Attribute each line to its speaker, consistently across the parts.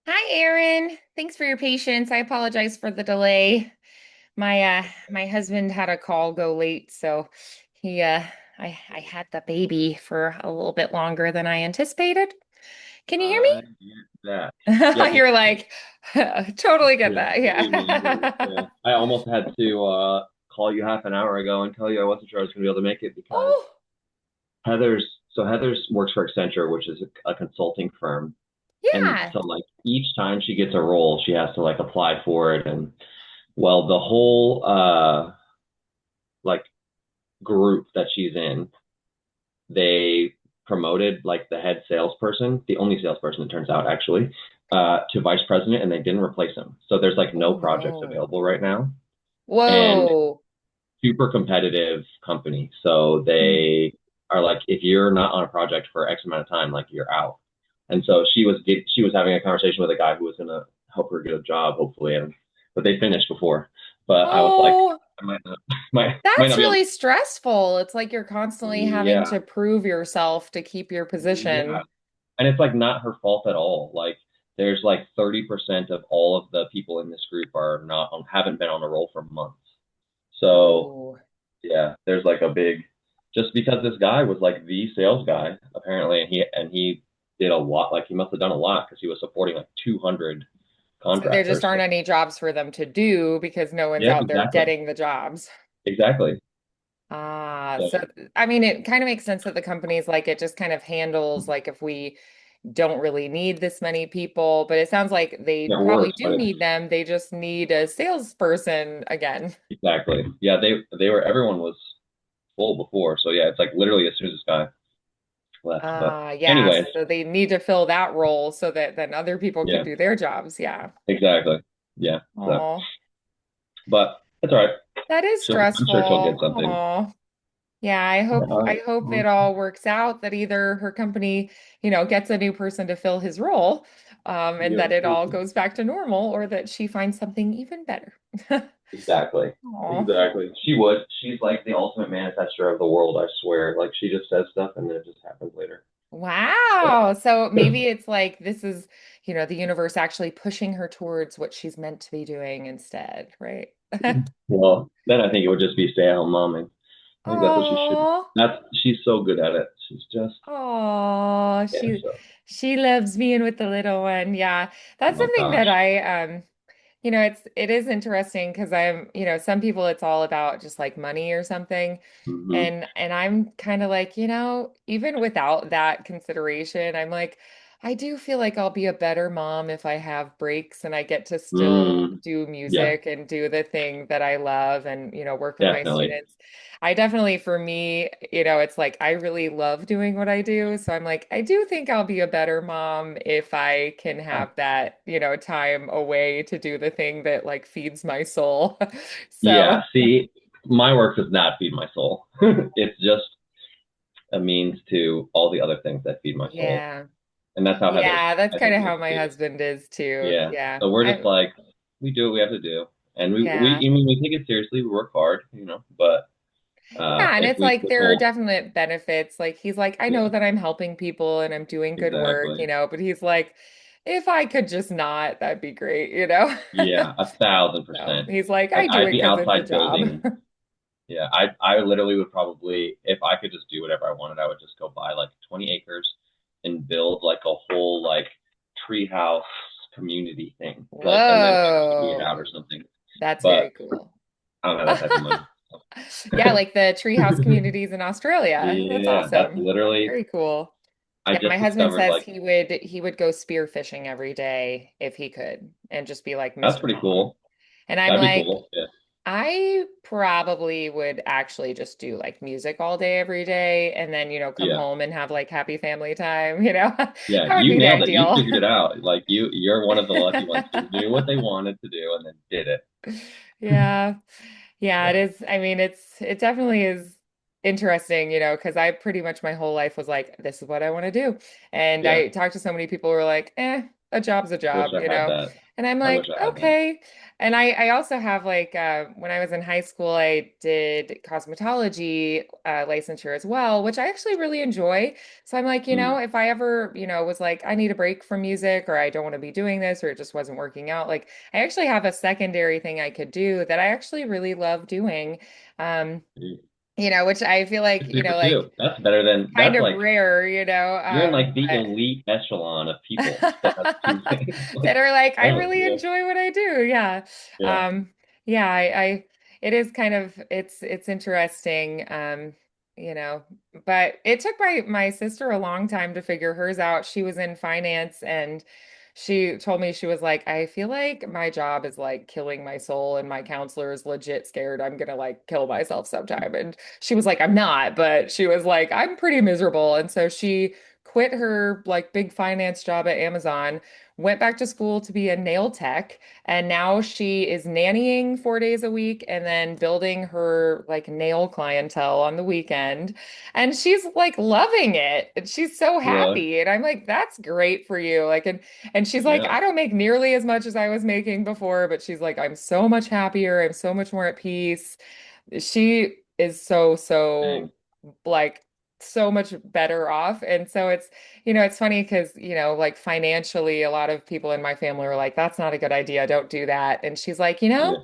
Speaker 1: Hi, Erin. Thanks for your patience. I apologize for the delay. My husband had a call go late, so he I had the baby for a little bit longer than I anticipated. Can you hear
Speaker 2: I get that. Yeah,
Speaker 1: me?
Speaker 2: can
Speaker 1: You're like totally get
Speaker 2: yeah,
Speaker 1: that.
Speaker 2: can you imagine?
Speaker 1: Yeah.
Speaker 2: Yeah. I almost had to call you half an hour ago and tell you I wasn't sure I was gonna be able to make it because
Speaker 1: Oh,
Speaker 2: Heather's works for Accenture, which is a consulting firm. And
Speaker 1: yeah.
Speaker 2: so like each time she gets a role, she has to like apply for it. And well, the whole like group that she's in, they promoted like the head salesperson, the only salesperson it turns out actually, to vice president, and they didn't replace him. So there's like no
Speaker 1: Oh
Speaker 2: projects
Speaker 1: no.
Speaker 2: available right now, and
Speaker 1: Whoa.
Speaker 2: super competitive company. So
Speaker 1: Mm.
Speaker 2: they are like, if you're not on a project for X amount of time, like you're out. And so she was having a conversation with a guy who was gonna help her get a job, hopefully, and but they finished before. But I was like,
Speaker 1: Oh,
Speaker 2: I might not, might
Speaker 1: that's
Speaker 2: not be able to.
Speaker 1: really stressful. It's like you're constantly having
Speaker 2: Yeah,
Speaker 1: to prove yourself to keep your
Speaker 2: yeah.
Speaker 1: position.
Speaker 2: And it's like not her fault at all. Like there's like 30% of all of the people in this group are not on, haven't been on a roll for months. So
Speaker 1: Ooh.
Speaker 2: yeah, there's like a big just because this guy was like the sales guy apparently, and he did a lot. Like he must have done a lot because he was supporting like 200
Speaker 1: So there just
Speaker 2: contractors.
Speaker 1: aren't any jobs for them to do because no one's
Speaker 2: Yeah,
Speaker 1: out there
Speaker 2: exactly,
Speaker 1: getting the jobs.
Speaker 2: exactly.
Speaker 1: Ah,
Speaker 2: So
Speaker 1: so I mean, it kind of makes sense that the company's like it just kind of handles like if we don't really need this many people, but it sounds like they
Speaker 2: it
Speaker 1: probably
Speaker 2: works,
Speaker 1: do
Speaker 2: but it's
Speaker 1: need them. They just need a salesperson again.
Speaker 2: exactly. Yeah, they were everyone was full before. So yeah, it's like literally as soon as this guy left. But
Speaker 1: Yeah,
Speaker 2: anyways,
Speaker 1: so they need to fill that role so that then other people can
Speaker 2: yeah,
Speaker 1: do their jobs. Yeah.
Speaker 2: exactly. Yeah. So,
Speaker 1: Oh,
Speaker 2: but that's all right.
Speaker 1: that is
Speaker 2: I'm sure she'll get
Speaker 1: stressful.
Speaker 2: something.
Speaker 1: Oh. Yeah,
Speaker 2: Yeah.
Speaker 1: I hope it all works out that either her company, gets a new person to fill his role, and
Speaker 2: Yeah.
Speaker 1: that it all goes back to normal, or that she finds something even better.
Speaker 2: Exactly.
Speaker 1: Oh,
Speaker 2: Exactly. She would. She's like the ultimate manifester of the world, I swear. Like she just says stuff and then it just happens later.
Speaker 1: wow. So maybe it's like this is, the universe actually pushing her towards what she's meant to be doing instead, right?
Speaker 2: Well, then I think it would just be stay-at-home momming. I think that's what she should.
Speaker 1: Oh.
Speaker 2: That's she's so good at it. She's just
Speaker 1: Oh,
Speaker 2: yeah.
Speaker 1: she
Speaker 2: So
Speaker 1: she loves being with the little one. Yeah.
Speaker 2: oh
Speaker 1: That's
Speaker 2: my
Speaker 1: something that
Speaker 2: gosh.
Speaker 1: it is interesting because some people it's all about just like money or something.
Speaker 2: Hmm.
Speaker 1: And I'm kind of like, even without that consideration, I'm like, I do feel like I'll be a better mom if I have breaks and I get to still
Speaker 2: Mm,
Speaker 1: do
Speaker 2: yeah,
Speaker 1: music and do the thing that I love and, work with my
Speaker 2: definitely.
Speaker 1: students. I definitely, for me, it's like I really love doing what I do. So I'm like, I do think I'll be a better mom if I can have that, time away to do the thing that like feeds my soul.
Speaker 2: Yeah.
Speaker 1: So,
Speaker 2: See, my work does not feed my soul. It's just a means to all the other things that feed my soul.
Speaker 1: yeah.
Speaker 2: And that's how Heather's,
Speaker 1: Yeah, that's
Speaker 2: I
Speaker 1: kind
Speaker 2: think,
Speaker 1: of
Speaker 2: is
Speaker 1: how my
Speaker 2: too.
Speaker 1: husband is too.
Speaker 2: Yeah.
Speaker 1: Yeah.
Speaker 2: So we're just like, we do what we have to do. And
Speaker 1: Yeah.
Speaker 2: I mean, we take it seriously. We work hard, but
Speaker 1: Yeah, and
Speaker 2: if
Speaker 1: it's
Speaker 2: we
Speaker 1: like
Speaker 2: were
Speaker 1: there are
Speaker 2: told,
Speaker 1: definite benefits. Like he's like, I know
Speaker 2: yeah,
Speaker 1: that I'm helping people and I'm doing good work,
Speaker 2: exactly.
Speaker 1: but he's like, if I could just not, that'd be great.
Speaker 2: Yeah, a thousand
Speaker 1: So
Speaker 2: percent.
Speaker 1: he's like,
Speaker 2: Like
Speaker 1: I do
Speaker 2: I'd
Speaker 1: it
Speaker 2: be
Speaker 1: because it's a
Speaker 2: outside
Speaker 1: job.
Speaker 2: building. Yeah, I literally would probably, if I could just do whatever I wanted, I would just go buy like 20 acres and build like a whole like treehouse community thing, like, and then figure it out or
Speaker 1: Whoa,
Speaker 2: something.
Speaker 1: that's
Speaker 2: But
Speaker 1: very cool.
Speaker 2: I don't have that type of money.
Speaker 1: Yeah, like the treehouse communities in Australia. That's
Speaker 2: Yeah, that's
Speaker 1: awesome.
Speaker 2: literally,
Speaker 1: Very cool.
Speaker 2: I
Speaker 1: Yeah, my
Speaker 2: just
Speaker 1: husband
Speaker 2: discovered
Speaker 1: says
Speaker 2: like,
Speaker 1: he would go spear fishing every day if he could and just be like
Speaker 2: that's
Speaker 1: Mr.
Speaker 2: pretty
Speaker 1: Mom.
Speaker 2: cool.
Speaker 1: And I'm
Speaker 2: That'd be
Speaker 1: like,
Speaker 2: cool. Yeah.
Speaker 1: I probably would actually just do like music all day every day and then, come
Speaker 2: Yeah.
Speaker 1: home and have like happy family time.
Speaker 2: Yeah.
Speaker 1: That would
Speaker 2: You
Speaker 1: be the
Speaker 2: nailed it. You
Speaker 1: ideal.
Speaker 2: figured it out. Like you're one of the lucky ones who knew what they wanted to do and then did it.
Speaker 1: Yeah. Yeah, it
Speaker 2: Yeah.
Speaker 1: is. I mean, it definitely is interesting, because I pretty much my whole life was like, this is what I want to do. And
Speaker 2: Yeah.
Speaker 1: I talked to so many people who were like, eh. a job's a
Speaker 2: Wish
Speaker 1: job,
Speaker 2: I had that.
Speaker 1: And I'm
Speaker 2: I wish
Speaker 1: like,
Speaker 2: I had that.
Speaker 1: okay. And I also have like when I was in high school, I did cosmetology licensure as well, which I actually really enjoy. So I'm like,
Speaker 2: Mm,
Speaker 1: if I ever, was like, I need a break from music or I don't want to be doing this or it just wasn't working out, like I actually have a secondary thing I could do that I actually really love doing. Um, which I feel like,
Speaker 2: good for you. That's better than
Speaker 1: kind
Speaker 2: that's
Speaker 1: of
Speaker 2: like
Speaker 1: rare,
Speaker 2: you're in like the
Speaker 1: but
Speaker 2: elite echelon of people that have two things.
Speaker 1: that
Speaker 2: Like,
Speaker 1: are like, I
Speaker 2: oh,
Speaker 1: really
Speaker 2: yeah,
Speaker 1: enjoy what I do. Yeah.
Speaker 2: yeah,
Speaker 1: Um, yeah, it is kind of, it's interesting. But it took my sister a long time to figure hers out. She was in finance and she told me, she was like, I feel like my job is like killing my soul and my counselor is legit scared I'm gonna like kill myself sometime. And she was like, I'm not, but she was like, I'm pretty miserable. And so she quit her like big finance job at Amazon, went back to school to be a nail tech, and now she is nannying 4 days a week and then building her like nail clientele on the weekend. And she's like loving it. And she's so
Speaker 2: really,
Speaker 1: happy. And I'm like, that's great for you. Like, and she's like,
Speaker 2: yeah.
Speaker 1: I don't make nearly as much as I was making before, but she's like, I'm so much happier. I'm so much more at peace. She is
Speaker 2: Dang.
Speaker 1: like so much better off. And so it's funny because, like financially, a lot of people in my family are like, that's not a good idea. Don't do that. And she's like,
Speaker 2: Yeah,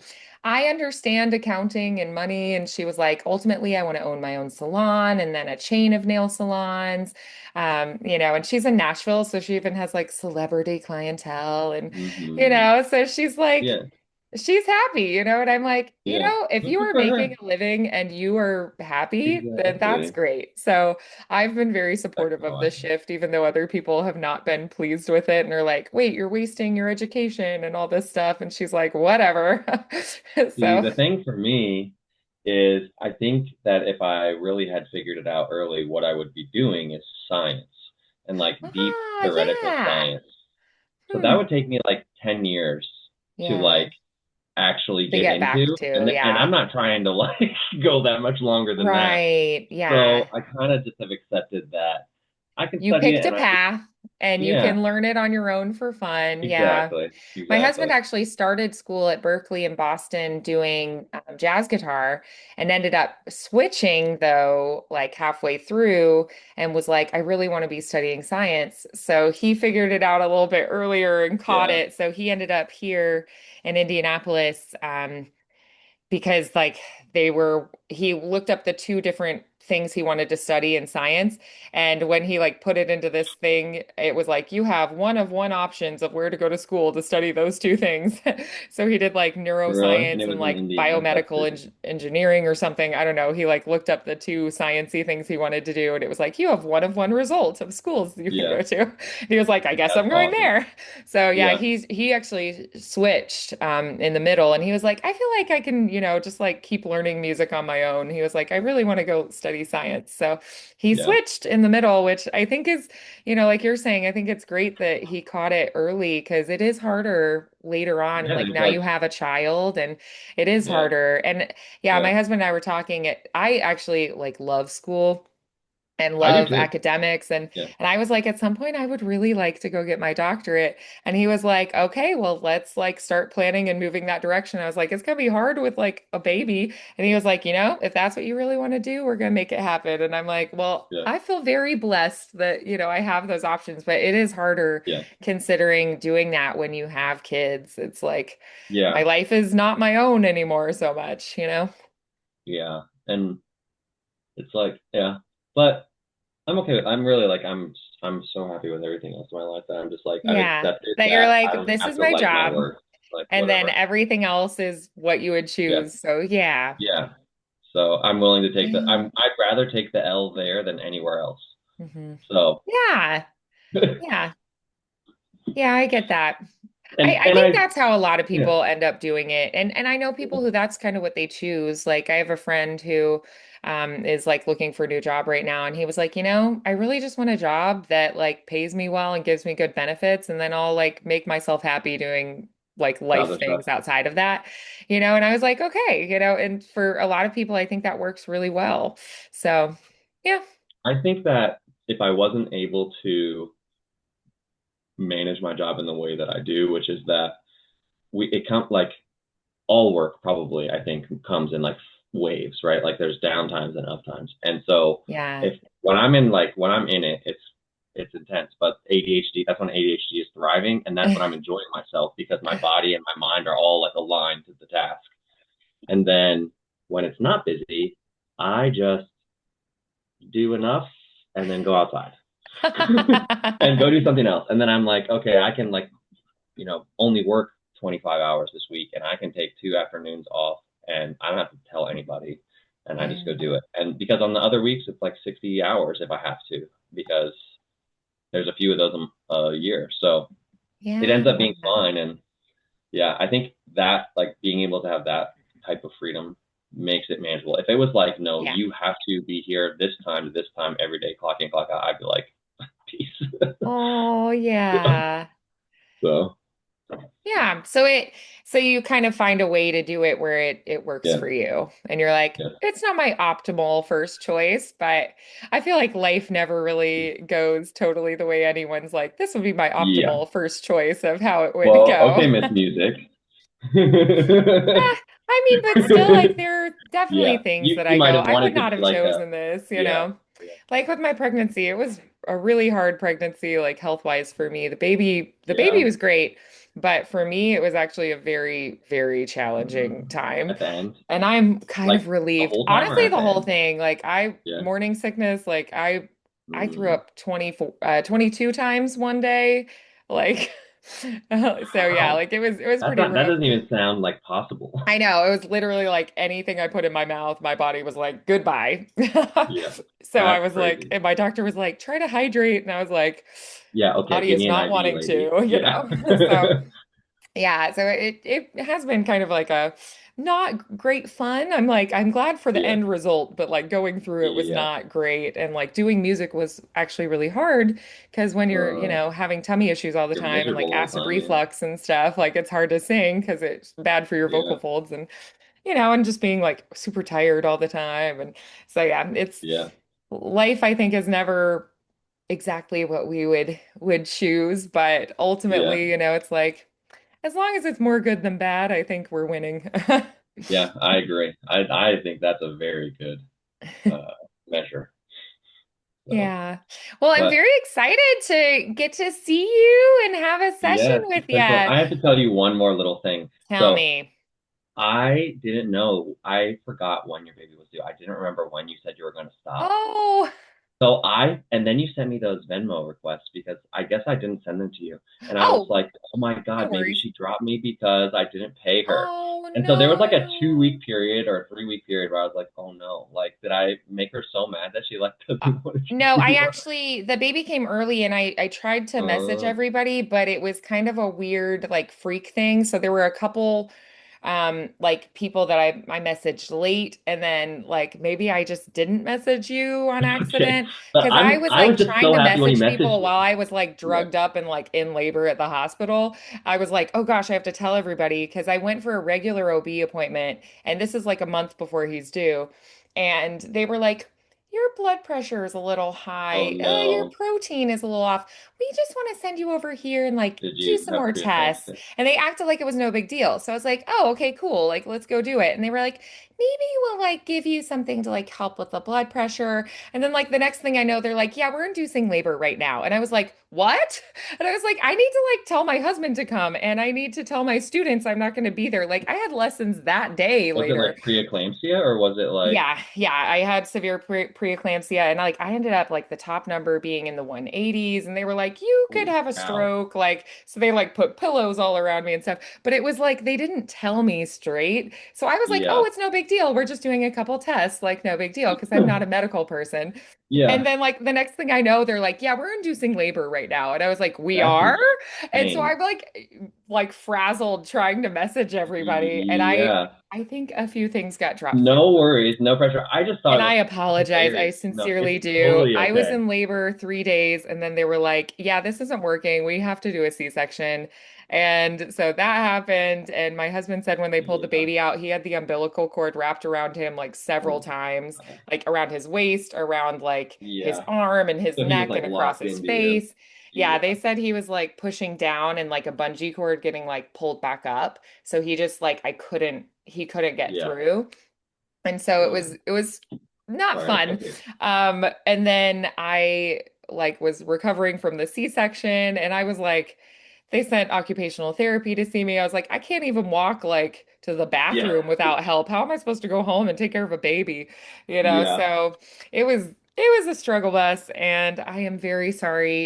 Speaker 1: I understand accounting and money. And she was like, ultimately, I want to own my own salon and then a chain of nail salons. And she's in Nashville, so she even has like celebrity clientele and
Speaker 2: hmm,
Speaker 1: so
Speaker 2: yeah,
Speaker 1: she's happy, and I'm like,
Speaker 2: yeah.
Speaker 1: if you
Speaker 2: Good
Speaker 1: are
Speaker 2: for
Speaker 1: making
Speaker 2: her.
Speaker 1: a living and you are happy, then that's
Speaker 2: Exactly.
Speaker 1: great. So I've been very supportive
Speaker 2: Exactly
Speaker 1: of
Speaker 2: why.
Speaker 1: this shift, even though other people have not been pleased with it and are like, wait, you're wasting your education and all this stuff. And she's like, whatever.
Speaker 2: See,
Speaker 1: So,
Speaker 2: the thing for me is I think that if I really had figured it out early, what I would be doing is science and like deep theoretical
Speaker 1: yeah.
Speaker 2: science. So that
Speaker 1: Hmm.
Speaker 2: would take me like 10 years to
Speaker 1: Yeah.
Speaker 2: like actually
Speaker 1: To
Speaker 2: get
Speaker 1: get back
Speaker 2: into.
Speaker 1: to,
Speaker 2: And
Speaker 1: yeah.
Speaker 2: I'm not trying to like go that much longer than that.
Speaker 1: Right. Yeah.
Speaker 2: So I kind of just have accepted that I can
Speaker 1: You
Speaker 2: study it
Speaker 1: picked a
Speaker 2: and
Speaker 1: path and you
Speaker 2: yeah,
Speaker 1: can learn it on your own for fun. Yeah.
Speaker 2: exactly.
Speaker 1: My husband
Speaker 2: Exactly.
Speaker 1: actually started school at Berkeley in Boston doing jazz guitar and ended up switching though, like halfway through and was like, I really want to be studying science. So he figured it out a little bit earlier and caught
Speaker 2: Yeah.
Speaker 1: it. So he ended up here in Indianapolis. Because like he looked up the two different things he wanted to study in science, and when he like put it into this thing, it was like you have one of one options of where to go to school to study those two things. So he did like
Speaker 2: Really? And
Speaker 1: neuroscience
Speaker 2: it
Speaker 1: and
Speaker 2: was in
Speaker 1: like
Speaker 2: Indiana. That's
Speaker 1: biomedical
Speaker 2: crazy.
Speaker 1: engineering or something. I don't know. He like looked up the two sciencey things he wanted to do, and it was like you have one of one results of schools you can
Speaker 2: Yeah.
Speaker 1: go to. And he was like, I guess
Speaker 2: That's
Speaker 1: I'm going
Speaker 2: awesome.
Speaker 1: there. So yeah,
Speaker 2: Yeah.
Speaker 1: he actually switched in the middle and he was like, I feel like I can, just like keep learning music on my own. He was like, I really want to go study science. So he
Speaker 2: Yeah.
Speaker 1: switched in the middle, which I think is, like you're saying, I think it's great that he caught it early because it is harder later on.
Speaker 2: Yeah.
Speaker 1: Like
Speaker 2: There's
Speaker 1: now you
Speaker 2: like,
Speaker 1: have a child and it is
Speaker 2: yeah.
Speaker 1: harder. And yeah,
Speaker 2: Yeah.
Speaker 1: my husband and I were talking. I actually like love school and
Speaker 2: I do
Speaker 1: love
Speaker 2: too.
Speaker 1: academics
Speaker 2: Yeah.
Speaker 1: and I was like at some point I would really like to go get my doctorate and he was like okay well let's like start planning and moving that direction. I was like it's gonna be hard with like a baby and he was like if that's what you really want to do we're gonna make it happen and I'm like well
Speaker 2: Yeah.
Speaker 1: I feel very blessed that I have those options but it is harder
Speaker 2: Yeah.
Speaker 1: considering doing that when you have kids. It's like my
Speaker 2: Yeah.
Speaker 1: life is not my own anymore so much.
Speaker 2: Yeah. And it's like, yeah. But I'm okay with I'm really like I'm so happy with everything else in my life that I'm just like I've
Speaker 1: Yeah,
Speaker 2: accepted
Speaker 1: that you're
Speaker 2: that I
Speaker 1: like,
Speaker 2: don't
Speaker 1: this
Speaker 2: have
Speaker 1: is
Speaker 2: to
Speaker 1: my
Speaker 2: like my
Speaker 1: job,
Speaker 2: work. Like
Speaker 1: and then
Speaker 2: whatever.
Speaker 1: everything else is what you would
Speaker 2: Yeah.
Speaker 1: choose. So yeah.
Speaker 2: Yeah. So I'm willing to take the
Speaker 1: Yeah.
Speaker 2: I'd rather take the L there than anywhere else.
Speaker 1: Hmm.
Speaker 2: So
Speaker 1: Yeah. Yeah. Yeah, I get that. I
Speaker 2: and
Speaker 1: think
Speaker 2: I
Speaker 1: that's how a lot of
Speaker 2: yeah.
Speaker 1: people end up doing it. And I know people who that's kind of what they choose. Like I have a friend who is like looking for a new job right now and he was like, I really just want a job that like pays me well and gives me good benefits and then I'll like make myself happy doing like life
Speaker 2: Other stuff.
Speaker 1: things outside of that. And I was like, okay, and for a lot of people I think that works really well. So, yeah.
Speaker 2: I think that if I wasn't able to manage my job in the way that I do, which is that it comes like all work probably I think comes in like waves, right? Like there's down times and up times. And so
Speaker 1: Yeah.
Speaker 2: if when I'm in it, it's intense. But ADHD, that's when ADHD is thriving, and that's when I'm enjoying myself because my body and my mind are all like aligned to the task. And then when it's not busy, I just do enough and then go outside and go do something else. And then I'm like, okay, I can like, only work 25 hours this week and I can take 2 afternoons off and I don't have to tell anybody and I just go do
Speaker 1: Yeah.
Speaker 2: it. And because on the other weeks, it's like 60 hours if I have to, because there's a few of those a year. So it
Speaker 1: Yeah.
Speaker 2: ends up being fun. And yeah, I think that like being able to have that type of freedom makes it manageable. If it was like, no,
Speaker 1: Yeah.
Speaker 2: you have to be here this time to this time every day, clock in, clock out, I'd be like, peace.
Speaker 1: Oh, yeah.
Speaker 2: So
Speaker 1: Yeah. So you kind of find a way to do it where it works
Speaker 2: yeah,
Speaker 1: for you. And you're like,
Speaker 2: yeah.
Speaker 1: it's not my optimal first choice, but I feel like life never really goes totally the way anyone's like, this would be my
Speaker 2: Yeah.
Speaker 1: optimal first choice of how it would
Speaker 2: Well,
Speaker 1: go.
Speaker 2: okay, Miss Music.
Speaker 1: I mean, but still, like, there are definitely
Speaker 2: Yeah,
Speaker 1: things
Speaker 2: you
Speaker 1: that
Speaker 2: you
Speaker 1: I
Speaker 2: might
Speaker 1: go,
Speaker 2: have
Speaker 1: I would
Speaker 2: wanted to
Speaker 1: not
Speaker 2: be
Speaker 1: have
Speaker 2: like a
Speaker 1: chosen this, you
Speaker 2: yeah,
Speaker 1: know?
Speaker 2: yeah.
Speaker 1: Like with my pregnancy, it was a really hard pregnancy, like health-wise for me. The baby
Speaker 2: Yeah.
Speaker 1: was great, but for me, it was actually a very, very challenging
Speaker 2: Mm.
Speaker 1: time.
Speaker 2: At the end,
Speaker 1: And I'm kind
Speaker 2: like
Speaker 1: of
Speaker 2: the
Speaker 1: relieved.
Speaker 2: whole time or
Speaker 1: Honestly,
Speaker 2: at
Speaker 1: the
Speaker 2: the
Speaker 1: whole
Speaker 2: end?
Speaker 1: thing, like
Speaker 2: Yeah.
Speaker 1: morning sickness, like I threw
Speaker 2: Mm.
Speaker 1: up 22 times one day. Like, so yeah,
Speaker 2: Wow.
Speaker 1: like it was
Speaker 2: That's
Speaker 1: pretty
Speaker 2: not. That
Speaker 1: rough.
Speaker 2: doesn't even sound like possible.
Speaker 1: I know. It was literally like anything I put in my mouth, my body was like, goodbye.
Speaker 2: Yeah,
Speaker 1: So I
Speaker 2: that's
Speaker 1: was like,
Speaker 2: crazy.
Speaker 1: and my doctor was like, try to hydrate. And I was like,
Speaker 2: Yeah. Okay.
Speaker 1: body
Speaker 2: Give
Speaker 1: is
Speaker 2: me an
Speaker 1: not
Speaker 2: IV,
Speaker 1: wanting
Speaker 2: lady.
Speaker 1: to, you
Speaker 2: Yeah.
Speaker 1: know? So yeah, so it has been kind of like a not great fun. I'm like, I'm glad for the
Speaker 2: Yeah.
Speaker 1: end result, but like going through it was
Speaker 2: Yeah.
Speaker 1: not great. And like doing music was actually really hard because when you're,
Speaker 2: Uh,
Speaker 1: having tummy issues all the
Speaker 2: you're
Speaker 1: time and like
Speaker 2: miserable all the
Speaker 1: acid
Speaker 2: time. Yeah.
Speaker 1: reflux and stuff, like it's hard to sing because it's bad for your vocal
Speaker 2: Yeah.
Speaker 1: folds and just being like super tired all the time. And so, yeah, it's
Speaker 2: Yeah.
Speaker 1: life, I think, is never exactly what we would choose, but
Speaker 2: Yeah.
Speaker 1: ultimately, it's like as long as it's more good than bad, I think we're winning.
Speaker 2: Yeah. I agree. I think that's a very good uh measure. So,
Speaker 1: Yeah. Well, I'm
Speaker 2: but
Speaker 1: very excited to get to see you and have a session
Speaker 2: yes,
Speaker 1: with
Speaker 2: it's been fun.
Speaker 1: you.
Speaker 2: I have to tell you one more little thing.
Speaker 1: Tell
Speaker 2: So
Speaker 1: me.
Speaker 2: I didn't know. I forgot when your baby was due. I didn't remember when you said you were going to stop.
Speaker 1: Oh,
Speaker 2: And then you sent me those Venmo requests because I guess I didn't send them to you. And I was
Speaker 1: oh,
Speaker 2: like, oh my
Speaker 1: no
Speaker 2: God, maybe
Speaker 1: worries.
Speaker 2: she dropped me because I didn't pay her.
Speaker 1: Oh,
Speaker 2: And so there was like a
Speaker 1: no.
Speaker 2: 2 week period or a 3 week period where I was like, oh no, like, did I make her so mad that she like
Speaker 1: Uh,
Speaker 2: doesn't want to
Speaker 1: No, I
Speaker 2: continue
Speaker 1: actually, the baby came early and I tried to message
Speaker 2: on?
Speaker 1: everybody, but it was kind of a weird like freak thing. So there were a couple like people that I messaged late and then like maybe I just didn't message you on
Speaker 2: Okay.
Speaker 1: accident
Speaker 2: But
Speaker 1: because I was
Speaker 2: I
Speaker 1: like
Speaker 2: was just
Speaker 1: trying
Speaker 2: so
Speaker 1: to
Speaker 2: happy when you
Speaker 1: message
Speaker 2: messaged
Speaker 1: people
Speaker 2: me.
Speaker 1: while I was like
Speaker 2: Yeah.
Speaker 1: drugged up and like in labor at the hospital. I was like, oh gosh, I have to tell everybody because I went for a regular OB appointment and this is like a month before he's due. And they were like, your blood pressure is a little
Speaker 2: Oh
Speaker 1: high. Your
Speaker 2: no.
Speaker 1: protein is a little off. We just want to send you over here and like
Speaker 2: Did
Speaker 1: do
Speaker 2: you
Speaker 1: some
Speaker 2: have
Speaker 1: more tests.
Speaker 2: preeclampsia?
Speaker 1: And they acted like it was no big deal. So I was like, oh, okay, cool. Like, let's go do it. And they were like, maybe we'll like give you something to like help with the blood pressure. And then like the next thing I know, they're like, yeah, we're inducing labor right now. And I was like, what? And I was like, I need to like tell my husband to come and I need to tell my students I'm not going to be there. Like I had lessons that day
Speaker 2: Was it
Speaker 1: later.
Speaker 2: like preeclampsia or was it like
Speaker 1: Yeah, I had severe preeclampsia and like I ended up like the top number being in the 180s and they were like you could
Speaker 2: holy
Speaker 1: have a
Speaker 2: cow?
Speaker 1: stroke like so they like put pillows all around me and stuff but it was like they didn't tell me straight. So I was like, "Oh,
Speaker 2: Yeah.
Speaker 1: it's no big deal. We're just doing a couple tests, like no big deal because I'm not a medical person." And
Speaker 2: Yeah.
Speaker 1: then like the next thing I know, they're like, "Yeah, we're inducing labor right now." And I was like, "We
Speaker 2: That's
Speaker 1: are?" And so
Speaker 2: insane.
Speaker 1: I'm like frazzled trying to message everybody and
Speaker 2: Yeah.
Speaker 1: I think a few things got dropped through.
Speaker 2: No worries, no pressure. I just thought
Speaker 1: And
Speaker 2: it
Speaker 1: I
Speaker 2: was
Speaker 1: apologize. I
Speaker 2: hilarious. No, it's
Speaker 1: sincerely do.
Speaker 2: totally
Speaker 1: I was
Speaker 2: okay.
Speaker 1: in labor 3 days, and then they were like, yeah, this isn't working. We have to do a C-section. And so that happened. And my husband said when they pulled the
Speaker 2: Yeah.
Speaker 1: baby out, he had the umbilical cord wrapped around him like several
Speaker 2: Oh,
Speaker 1: times,
Speaker 2: God.
Speaker 1: like around his waist, around like his
Speaker 2: Yeah.
Speaker 1: arm and his
Speaker 2: So he was
Speaker 1: neck
Speaker 2: like
Speaker 1: and across
Speaker 2: locked
Speaker 1: his
Speaker 2: into you.
Speaker 1: face. Yeah, they
Speaker 2: Yeah.
Speaker 1: said he was like pushing down and like a bungee cord getting like pulled back up. So he just like he couldn't get
Speaker 2: Yeah.
Speaker 1: through. And so
Speaker 2: Oh,
Speaker 1: it was not
Speaker 2: sorry.
Speaker 1: fun. And then I like was recovering from the C-section and I was like, they sent occupational therapy to see me. I was like, I can't even walk like to the
Speaker 2: Yeah.
Speaker 1: bathroom without help. How am I supposed to go home and take care of a baby? You know,
Speaker 2: Yeah.
Speaker 1: so it was a struggle bus and I am very sorry.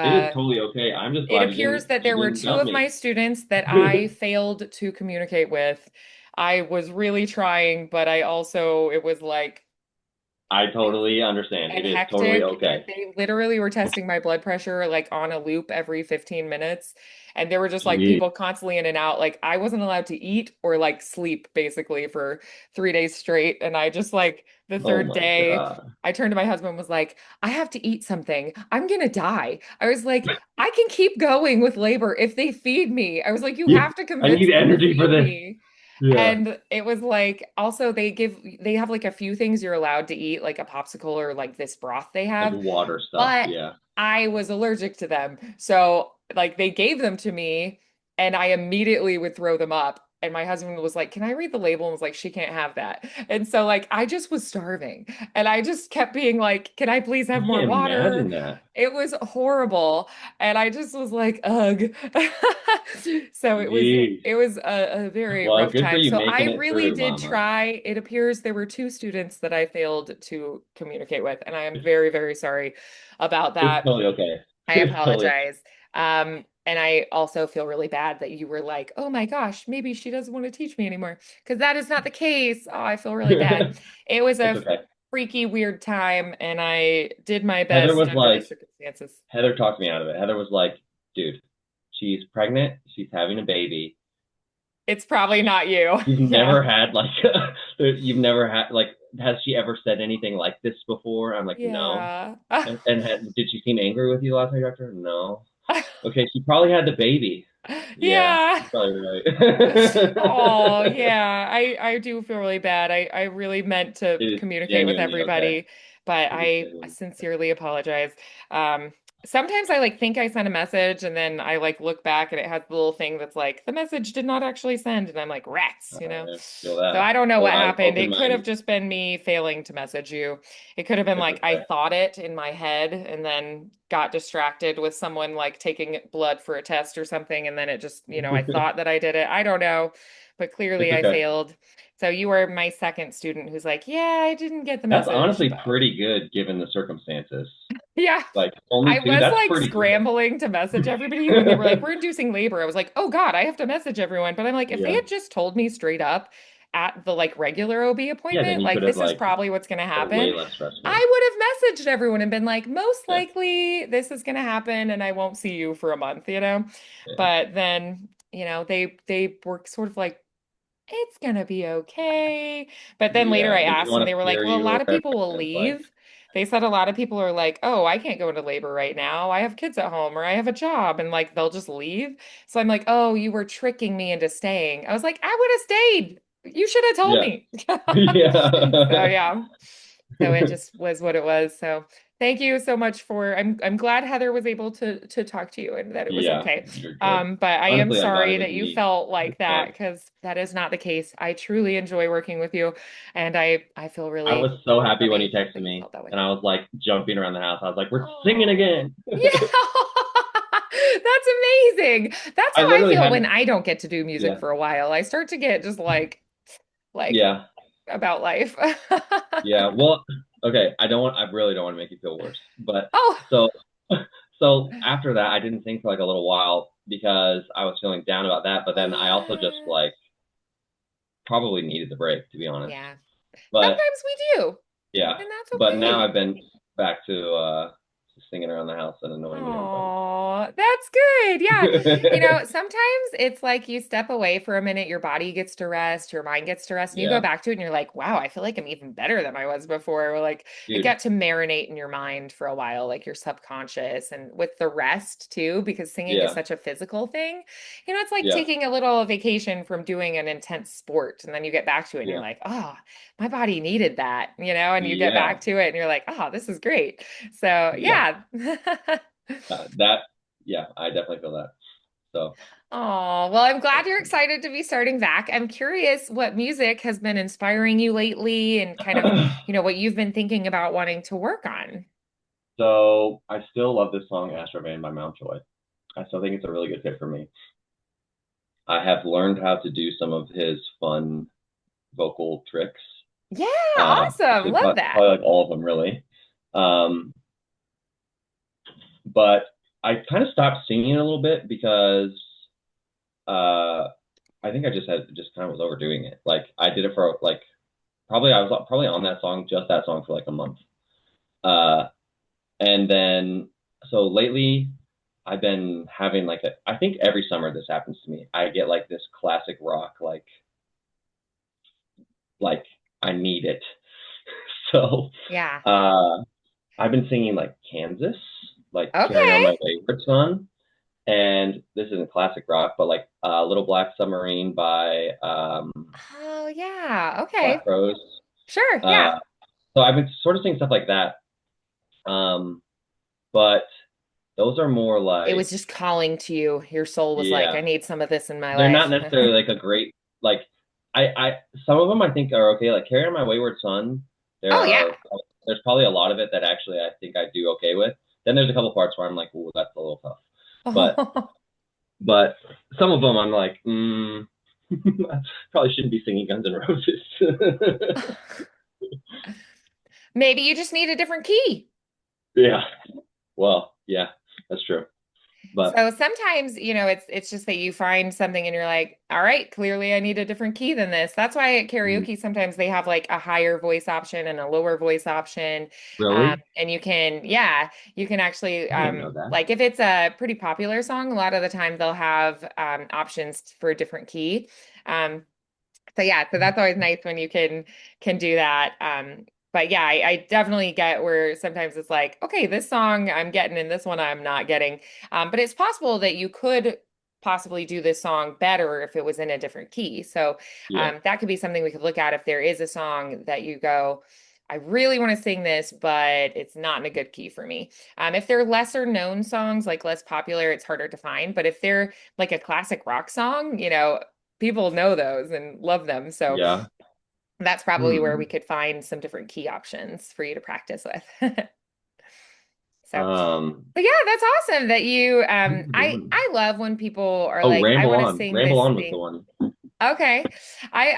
Speaker 2: It is totally okay. I'm just
Speaker 1: It
Speaker 2: glad
Speaker 1: appears that
Speaker 2: you
Speaker 1: there were
Speaker 2: didn't
Speaker 1: two
Speaker 2: dump
Speaker 1: of my
Speaker 2: me.
Speaker 1: students that I failed to communicate with. I was really trying, but I also, it was like
Speaker 2: I totally understand.
Speaker 1: and
Speaker 2: It is totally
Speaker 1: hectic, and
Speaker 2: okay.
Speaker 1: they literally were testing my blood pressure like on a loop every 15 minutes. And there were just like
Speaker 2: Gee.
Speaker 1: people constantly in and out. Like I wasn't allowed to eat or like sleep basically for 3 days straight. And I just like the
Speaker 2: Oh
Speaker 1: third
Speaker 2: my
Speaker 1: day,
Speaker 2: God.
Speaker 1: I turned to my husband and was like, I have to eat something. I'm gonna die. I was like, I can keep going with labor if they feed me. I was like, you
Speaker 2: Yeah.
Speaker 1: have to
Speaker 2: I
Speaker 1: convince
Speaker 2: need
Speaker 1: them to
Speaker 2: energy for
Speaker 1: feed
Speaker 2: this.
Speaker 1: me.
Speaker 2: Yeah.
Speaker 1: And it was like also they have like a few things you're allowed to eat, like a popsicle or like this broth they
Speaker 2: Like
Speaker 1: have,
Speaker 2: water stuff.
Speaker 1: but
Speaker 2: Yeah.
Speaker 1: I was allergic to them. So like they gave them to me and I immediately would throw them up. And my husband was like, "Can I read the label?" And was like, "She can't have that." And so like I just was starving. And I just kept being like, "Can I please
Speaker 2: I
Speaker 1: have more
Speaker 2: can't
Speaker 1: water?"
Speaker 2: imagine that.
Speaker 1: It was horrible. And I just was like, ugh. So
Speaker 2: Jeez.
Speaker 1: it was a very
Speaker 2: Well,
Speaker 1: rough
Speaker 2: good for
Speaker 1: time.
Speaker 2: you
Speaker 1: So I
Speaker 2: making it
Speaker 1: really
Speaker 2: through,
Speaker 1: did
Speaker 2: Mama.
Speaker 1: try. It appears there were two students that I failed to communicate with, and I am very, very sorry about
Speaker 2: It's
Speaker 1: that.
Speaker 2: totally okay.
Speaker 1: I
Speaker 2: It's totally
Speaker 1: apologize. And I also feel really bad that you were like, oh my gosh, maybe she doesn't want to teach me anymore. Because that is not the case. Oh, I feel really bad.
Speaker 2: okay.
Speaker 1: It was
Speaker 2: It's
Speaker 1: a
Speaker 2: okay.
Speaker 1: freaky, weird time, and I did my
Speaker 2: Heather
Speaker 1: best
Speaker 2: was
Speaker 1: under the
Speaker 2: like,
Speaker 1: circumstances.
Speaker 2: Heather talked me out of it. Heather was like, dude, she's pregnant. She's having a baby.
Speaker 1: It's probably not you.
Speaker 2: You've
Speaker 1: Yeah.
Speaker 2: never had like, you've never had like, has she ever said anything like this before? I'm like, no.
Speaker 1: Yeah.
Speaker 2: Did she seem angry with you last night, doctor? No. Okay, she probably had the baby. Yeah,
Speaker 1: Yeah.
Speaker 2: you're probably right.
Speaker 1: Oh, yeah. I do feel really bad. I really meant to
Speaker 2: It is
Speaker 1: communicate with
Speaker 2: genuinely okay.
Speaker 1: everybody, but
Speaker 2: It is
Speaker 1: I
Speaker 2: genuinely
Speaker 1: sincerely apologize. Um, Sometimes I like think I sent a message and then I like look back and it has the little thing that's like the message did not actually send and I'm like rats, you know.
Speaker 2: okay. Feel
Speaker 1: So
Speaker 2: that.
Speaker 1: I don't know
Speaker 2: Well,
Speaker 1: what
Speaker 2: I'm
Speaker 1: happened. It could have
Speaker 2: open-minded.
Speaker 1: just been me failing to message you. It could have been
Speaker 2: It's
Speaker 1: like I
Speaker 2: okay.
Speaker 1: thought it in my head and then got distracted with someone like taking blood for a test or something. And then it just, you know, I thought that I did it. I don't know, but
Speaker 2: It's
Speaker 1: clearly I
Speaker 2: okay.
Speaker 1: failed. So you were my second student who's like, yeah, I didn't get the
Speaker 2: That's
Speaker 1: message,
Speaker 2: honestly
Speaker 1: but
Speaker 2: pretty good given the circumstances.
Speaker 1: yeah.
Speaker 2: Like only
Speaker 1: I
Speaker 2: two,
Speaker 1: was
Speaker 2: that's
Speaker 1: like
Speaker 2: pretty good.
Speaker 1: scrambling to message everybody when they were like, we're inducing labor. I was like, oh God, I have to message everyone. But I'm like, if they
Speaker 2: Yeah.
Speaker 1: had just told me straight up at the like regular OB
Speaker 2: Yeah, then
Speaker 1: appointment,
Speaker 2: you could
Speaker 1: like
Speaker 2: have
Speaker 1: this is
Speaker 2: like
Speaker 1: probably what's going to
Speaker 2: been way
Speaker 1: happen,
Speaker 2: less stressful.
Speaker 1: I would have messaged everyone and been like, most
Speaker 2: Yeah.
Speaker 1: likely this is going to happen and I won't see you for a month, you know?
Speaker 2: Yeah.
Speaker 1: But then, you know, they were sort of like, it's gonna be okay. But then later
Speaker 2: Yeah.
Speaker 1: I
Speaker 2: They didn't
Speaker 1: asked and
Speaker 2: want
Speaker 1: they
Speaker 2: to
Speaker 1: were like,
Speaker 2: scare
Speaker 1: well, a
Speaker 2: you or
Speaker 1: lot of
Speaker 2: whatever.
Speaker 1: people will
Speaker 2: It's like,
Speaker 1: leave. They said a lot of people are like, oh, I can't go into labor right now. I have kids at home or I have a job and like they'll just leave. So I'm like, oh, you were tricking me into staying. I was like, I would have stayed. You should have told
Speaker 2: yeah.
Speaker 1: me. So
Speaker 2: Yeah.
Speaker 1: yeah. So it just was what it was. So thank you so much for I'm glad Heather was able to talk to you and that it was
Speaker 2: Yeah.
Speaker 1: okay.
Speaker 2: You're good.
Speaker 1: But I am
Speaker 2: Honestly, I'm glad
Speaker 1: sorry
Speaker 2: it was
Speaker 1: that you
Speaker 2: me.
Speaker 1: felt like
Speaker 2: It's
Speaker 1: that
Speaker 2: fine.
Speaker 1: because that is not the case. I truly enjoy working with you and I feel
Speaker 2: I
Speaker 1: really,
Speaker 2: was so happy when you
Speaker 1: really
Speaker 2: texted
Speaker 1: that you
Speaker 2: me
Speaker 1: felt that way.
Speaker 2: and I was like jumping around the house. I was like, we're singing
Speaker 1: Oh,
Speaker 2: again.
Speaker 1: yeah. That's amazing. That's
Speaker 2: I
Speaker 1: how I
Speaker 2: literally
Speaker 1: feel
Speaker 2: had,
Speaker 1: when I don't get to do music
Speaker 2: yeah,
Speaker 1: for a while. I start to get just like
Speaker 2: yeah,
Speaker 1: about life.
Speaker 2: yeah. Well, okay. I really don't want to make you feel worse. But
Speaker 1: Oh.
Speaker 2: so, so after that, I didn't sing for like a little while because I was feeling down about that. But then I also just
Speaker 1: What?
Speaker 2: like probably needed the break, to be honest.
Speaker 1: Yeah.
Speaker 2: But
Speaker 1: Sometimes we do,
Speaker 2: yeah,
Speaker 1: and that's
Speaker 2: but now
Speaker 1: okay.
Speaker 2: I've been back to singing around the house and annoying everybody.
Speaker 1: Oh, that's good. Yeah. Sometimes it's like you step away for a minute, your body gets to rest, your mind gets to rest, and you go
Speaker 2: Yeah,
Speaker 1: back to it and you're like, wow, I feel like I'm even better than I was before. Or like it
Speaker 2: dude.
Speaker 1: got to marinate in your mind for a while, like your subconscious and with the rest too, because singing is
Speaker 2: Yeah,
Speaker 1: such a physical thing. It's like
Speaker 2: yeah,
Speaker 1: taking a little vacation from doing an intense sport, and then you get back to it and you're
Speaker 2: yeah,
Speaker 1: like, oh, my body needed that, and you get
Speaker 2: yeah.
Speaker 1: back to it and you're like, oh, this is great. So
Speaker 2: Yeah.
Speaker 1: yeah.
Speaker 2: That, yeah, I definitely feel that. So,
Speaker 1: Oh, well, I'm glad you're excited to be starting back. I'm curious what music has been inspiring you lately and kind of, what you've been thinking about wanting to work on.
Speaker 2: so I still love this song Astrovan by Mountjoy. I still think it's a really good fit for me. I have learned how to do some of his fun vocal tricks.
Speaker 1: Yeah, awesome.
Speaker 2: Actually,
Speaker 1: Love that.
Speaker 2: probably like all of them, really. Um, but I kind of stopped singing a little bit because uh, I think I just kind of was overdoing it. Like I did it for like probably I was probably on that song, just that song for like a month. Uh, and then so lately I've been having like I think every summer this happens to me. I get like this classic rock like I need it. So
Speaker 1: Yeah.
Speaker 2: uh I've been singing like Kansas, like Carry On
Speaker 1: Okay.
Speaker 2: My Wayward Son, and this isn't classic rock, but like Little Black Submarine by
Speaker 1: Oh, yeah.
Speaker 2: Black
Speaker 1: Okay.
Speaker 2: Rose.
Speaker 1: Sure. Yeah.
Speaker 2: Uh so I've been sort of singing stuff like that. Um but those are more
Speaker 1: It was
Speaker 2: like,
Speaker 1: just calling to you. Your soul was like, I
Speaker 2: yeah,
Speaker 1: need some of this in my
Speaker 2: they're not
Speaker 1: life.
Speaker 2: necessarily like a great like I some of them I think are okay. Like Carry On My Wayward Son, there
Speaker 1: Oh, yeah.
Speaker 2: are there's probably a lot of it that actually I think I do okay with. Then there's a couple parts where I'm like, ooh, that's a little tough. But but some of them I'm like, probably shouldn't be singing Guns N' Roses.
Speaker 1: Maybe you just need a different key.
Speaker 2: Yeah, well, yeah, that's true. But
Speaker 1: So sometimes, it's just that you find something and you're like, all right, clearly I need a different key than this. That's why at karaoke sometimes they have like a higher voice option and a lower voice option.
Speaker 2: really,
Speaker 1: And you can actually
Speaker 2: I didn't know that.
Speaker 1: like if it's a pretty popular song, a lot of the time they'll have options for a different key. Um, so yeah, so that's always nice when you can do that. But yeah, I definitely get where sometimes it's like, okay, this song I'm getting and this one I'm not getting. But it's possible that you could possibly do this song better if it was in a different key. So
Speaker 2: Yeah,
Speaker 1: that could be something we could look at if there is a song that you go, I really want to sing this, but it's not in a good key for me. If they're lesser known songs, like less popular, it's harder to find. But if they're like a classic rock song, people know those and love them. So
Speaker 2: yeah.
Speaker 1: that's probably where we
Speaker 2: Hmm.
Speaker 1: could find some different key options for you to practice with. So,
Speaker 2: Um,
Speaker 1: but yeah, that's awesome that you I love when people are
Speaker 2: Oh,
Speaker 1: like, I want to sing
Speaker 2: Ramble
Speaker 1: this
Speaker 2: On was the
Speaker 1: thing.
Speaker 2: one.
Speaker 1: Okay.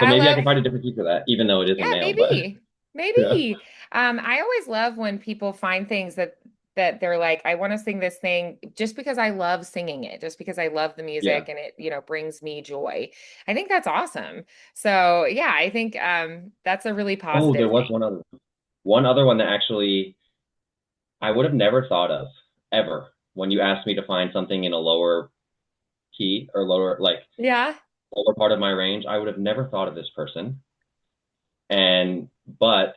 Speaker 2: So
Speaker 1: I
Speaker 2: maybe I
Speaker 1: love
Speaker 2: can find a different key for that, even though it is a
Speaker 1: Yeah,
Speaker 2: male. But
Speaker 1: maybe.
Speaker 2: yeah,
Speaker 1: Maybe. I always love when people find things that they're like, I want to sing this thing just because I love singing it, just because I love the
Speaker 2: yeah.
Speaker 1: music and it, brings me joy. I think that's awesome. So yeah, I think that's a really
Speaker 2: Oh, there
Speaker 1: positive
Speaker 2: was
Speaker 1: thing.
Speaker 2: one other one that actually I would have never thought of ever when you asked me to find something in a lower key or lower like
Speaker 1: Yeah.
Speaker 2: lower part of my range. I would have never thought of this person. And but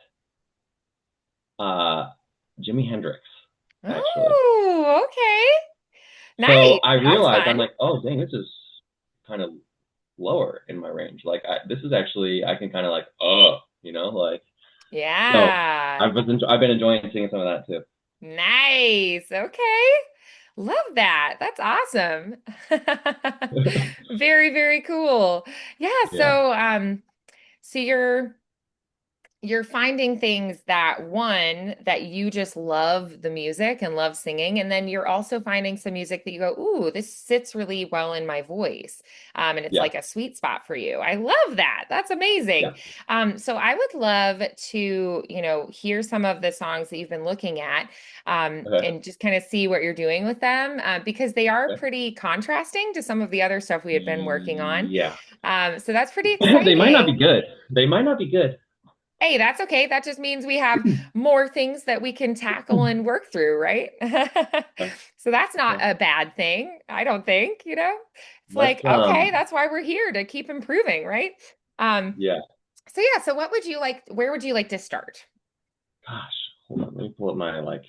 Speaker 2: uh Jimi Hendrix actually.
Speaker 1: Oh, okay.
Speaker 2: So
Speaker 1: Nice.
Speaker 2: I
Speaker 1: That's
Speaker 2: realized I'm
Speaker 1: fun.
Speaker 2: like, oh dang, this is kind of lower in my range. Like this is actually I can kind of like like so
Speaker 1: Yeah.
Speaker 2: I've been enjoying seeing some of that too.
Speaker 1: Nice. Okay. Love that. That's awesome. Very, very cool. Yeah,
Speaker 2: Yeah.
Speaker 1: so you're finding things that one that you just love the music and love singing, and then you're also finding some music that you go, ooh, this sits really well in my voice, and it's
Speaker 2: Yeah.
Speaker 1: like a sweet spot for you. I love that. That's amazing.
Speaker 2: Yeah.
Speaker 1: So I would love to, hear some of the songs that you've been looking at,
Speaker 2: Okay.
Speaker 1: and just kind of see what you're doing with them, because they are
Speaker 2: Okay.
Speaker 1: pretty contrasting to some of the other stuff we had been working on.
Speaker 2: Yeah.
Speaker 1: So that's pretty
Speaker 2: They might not be
Speaker 1: exciting.
Speaker 2: good. They might not be good.
Speaker 1: Hey, that's okay. That just means we have more things that we can tackle and work through, right?
Speaker 2: Okay.
Speaker 1: So that's not
Speaker 2: Okay.
Speaker 1: a bad thing, I don't think, you know? It's
Speaker 2: Let's
Speaker 1: like, okay, that's why we're here to keep improving, right? Um,
Speaker 2: yeah.
Speaker 1: so yeah, so what would you like, where would you like to start?
Speaker 2: Gosh, hold on. Let me pull up my like.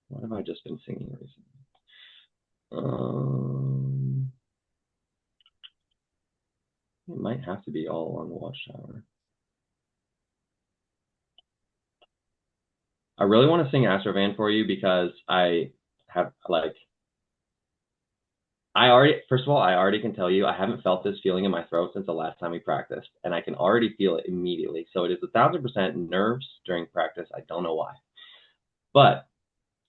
Speaker 2: What have I just been singing recently? Um, it might have to be all on the Watchtower. I really want to sing Astrovan for you because I have like I already first of all I already can tell you I haven't felt this feeling in my throat since the last time we practiced, and I can already feel it immediately. So it is 1,000% nerves during practice. I don't know why, but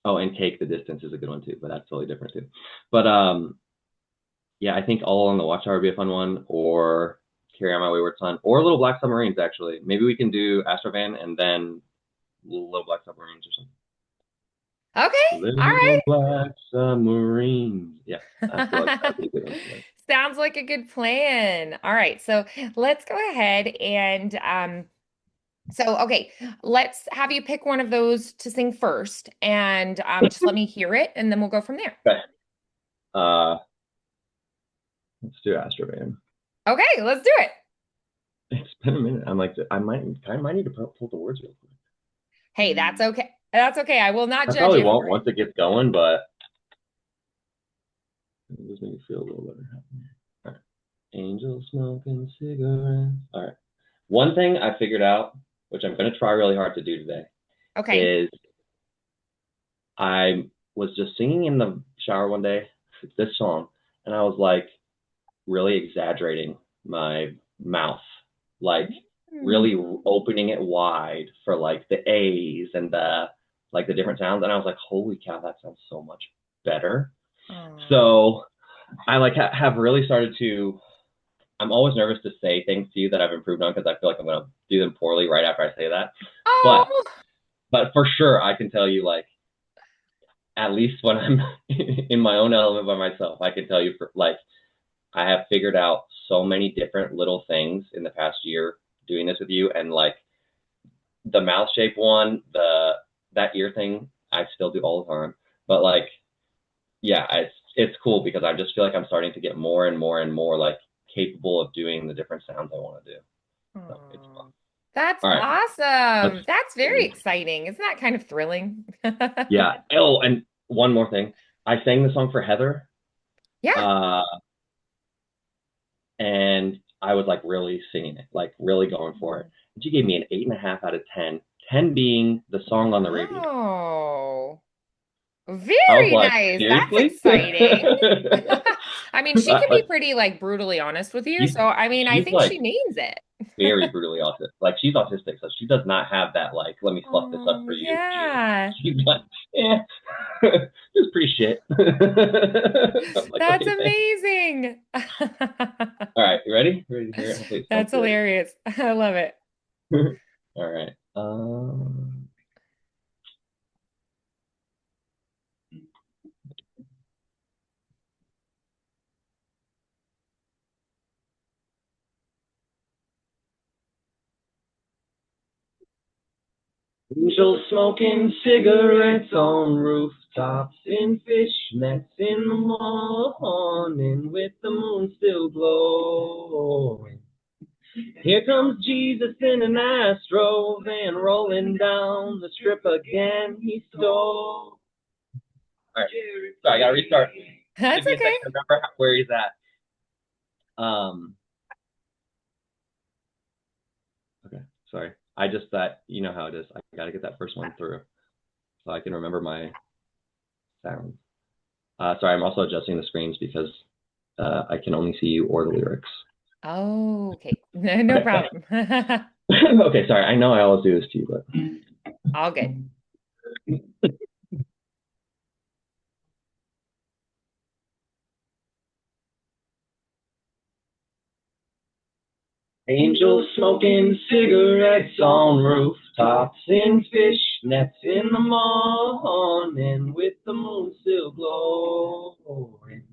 Speaker 2: oh, and Cake the Distance is a good one too, but that's totally different too. But yeah, I think All on the Watchtower would be a fun one, or Carry On My Wayward Son, or Little Black Submarines actually. Maybe we can do Astrovan and then Little Black Submarines or something.
Speaker 1: Okay, all
Speaker 2: Little
Speaker 1: right.
Speaker 2: Black Submarines. Yeah, I feel like that would be a good one tonight.
Speaker 1: Sounds like a good plan. All right, so let's go ahead and so okay, let's have you pick one of those to sing first and just let me hear it and then we'll go from there.
Speaker 2: Okay. Uh, let's do Astrovan.
Speaker 1: Okay, let's do it.
Speaker 2: It's been a minute. I'm like, I might need to pull the words real quick.
Speaker 1: Hey, that's okay. That's okay. I will not
Speaker 2: I
Speaker 1: judge
Speaker 2: probably
Speaker 1: you
Speaker 2: won't
Speaker 1: for it.
Speaker 2: once it gets going, but it just makes me feel a little better. All right. Angel smoking cigarettes. All right. One thing I figured out, which I'm going to try really hard to do today,
Speaker 1: Okay.
Speaker 2: is I was just singing in the shower one day this song, and I was like really exaggerating my mouth, like
Speaker 1: Hmm.
Speaker 2: really opening it wide for like the A's and the different sounds, and I was like, holy cow, that sounds so much better.
Speaker 1: Oh.
Speaker 2: So I like have really started to. I'm always nervous to say things to you that I've improved on because I feel like I'm gonna do them poorly right after I say that. But
Speaker 1: Oh.
Speaker 2: but for sure, I can tell you like at least when I'm in my own element by myself, I can tell you for like I have figured out so many different little things in the past year doing this with you, and like the mouth shape one, the that ear thing, I still do all the time. But like, yeah, it's cool because I just feel like I'm starting to get more and more and more like capable of doing the different sounds I want to do. So it's fun.
Speaker 1: Oh. That's
Speaker 2: All right, let's.
Speaker 1: awesome. That's very exciting. Isn't that kind of thrilling?
Speaker 2: Yeah. Oh, and one more thing. I sang the song for Heather,
Speaker 1: Yeah.
Speaker 2: uh, and I was like really singing it, like really going for it. And she gave me an 8.5 out of 10. 10 being the song on the radio.
Speaker 1: Oh.
Speaker 2: I was
Speaker 1: Very
Speaker 2: like,
Speaker 1: nice. That's
Speaker 2: seriously?
Speaker 1: exciting. I mean, she can be
Speaker 2: Like
Speaker 1: pretty like brutally honest with you.
Speaker 2: she's
Speaker 1: So, I mean, I
Speaker 2: she's
Speaker 1: think
Speaker 2: like
Speaker 1: she means it.
Speaker 2: very brutally autistic. Like she's autistic, so she does not have that like let me fluff this up
Speaker 1: Oh,
Speaker 2: for you gene.
Speaker 1: yeah.
Speaker 2: She's like, yeah, it's pretty shit. I'm like,
Speaker 1: That's
Speaker 2: okay, thanks.
Speaker 1: amazing.
Speaker 2: All right, you ready? Ready to hear it? Hopefully it sounds
Speaker 1: That's
Speaker 2: good.
Speaker 1: hilarious. I love it.
Speaker 2: All right. Angels smoking cigarettes on rooftops in fishnets in the morning with the moon still glowing. Here comes Jesus in an Astro van rolling down the strip again. He stole. All right, sorry, I gotta restart. Give
Speaker 1: That's
Speaker 2: me a second
Speaker 1: okay.
Speaker 2: to remember where he's at. Um, okay, sorry. I just thought you know how it is. I gotta get that first one through so I can remember my sounds. Sorry, I'm also adjusting the screens because I can only see you or the lyrics.
Speaker 1: Oh, okay. No
Speaker 2: Okay.
Speaker 1: problem.
Speaker 2: Okay, sorry. I know I always do this to you, but
Speaker 1: All good.
Speaker 2: angels smoking cigarettes on rooftops in fishnets in the morning with the moon still glowing.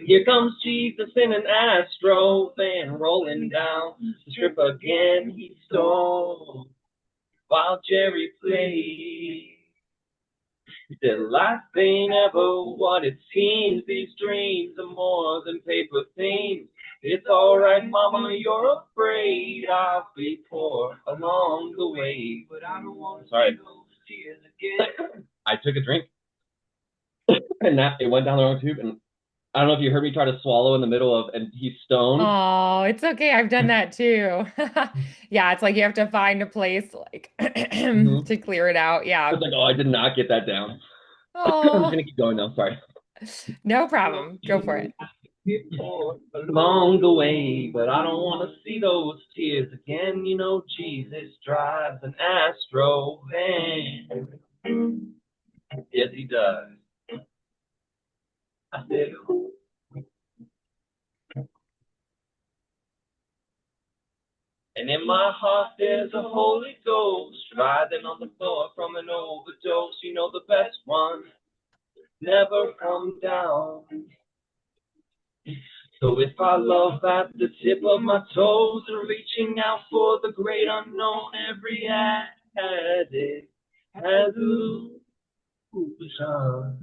Speaker 2: Here comes Jesus in an Astro van rolling down the strip again. He stone while Jerry played. He said, life ain't ever what it seems. These dreams are more than paper themes. It's all right, mama, you're afraid I'll be poor along the way. But I don't want to see those tears again. I took a drink and that it went down the wrong tube. And I don't know if you heard me try to swallow in the middle of, and he's stoned.
Speaker 1: Oh, it's okay. I've done that too. Yeah, it's like you have to find a place like
Speaker 2: Mm-hmm.
Speaker 1: to clear it out.
Speaker 2: I
Speaker 1: Yeah.
Speaker 2: was like, oh, I did not get that down. I'm just
Speaker 1: Oh,
Speaker 2: gonna keep going now. Sorry.
Speaker 1: no problem. Go for it.
Speaker 2: Along the way, but I don't want to see those tears again. You know, Jesus drives an Astro van. Yes, he does. I said, and in my heart there's a Holy Ghost riding on the floor from an overdose. You know, the best ones never come down. So if I love at the tip of my toes and reaching out for the great unknown, every addict has a illusion.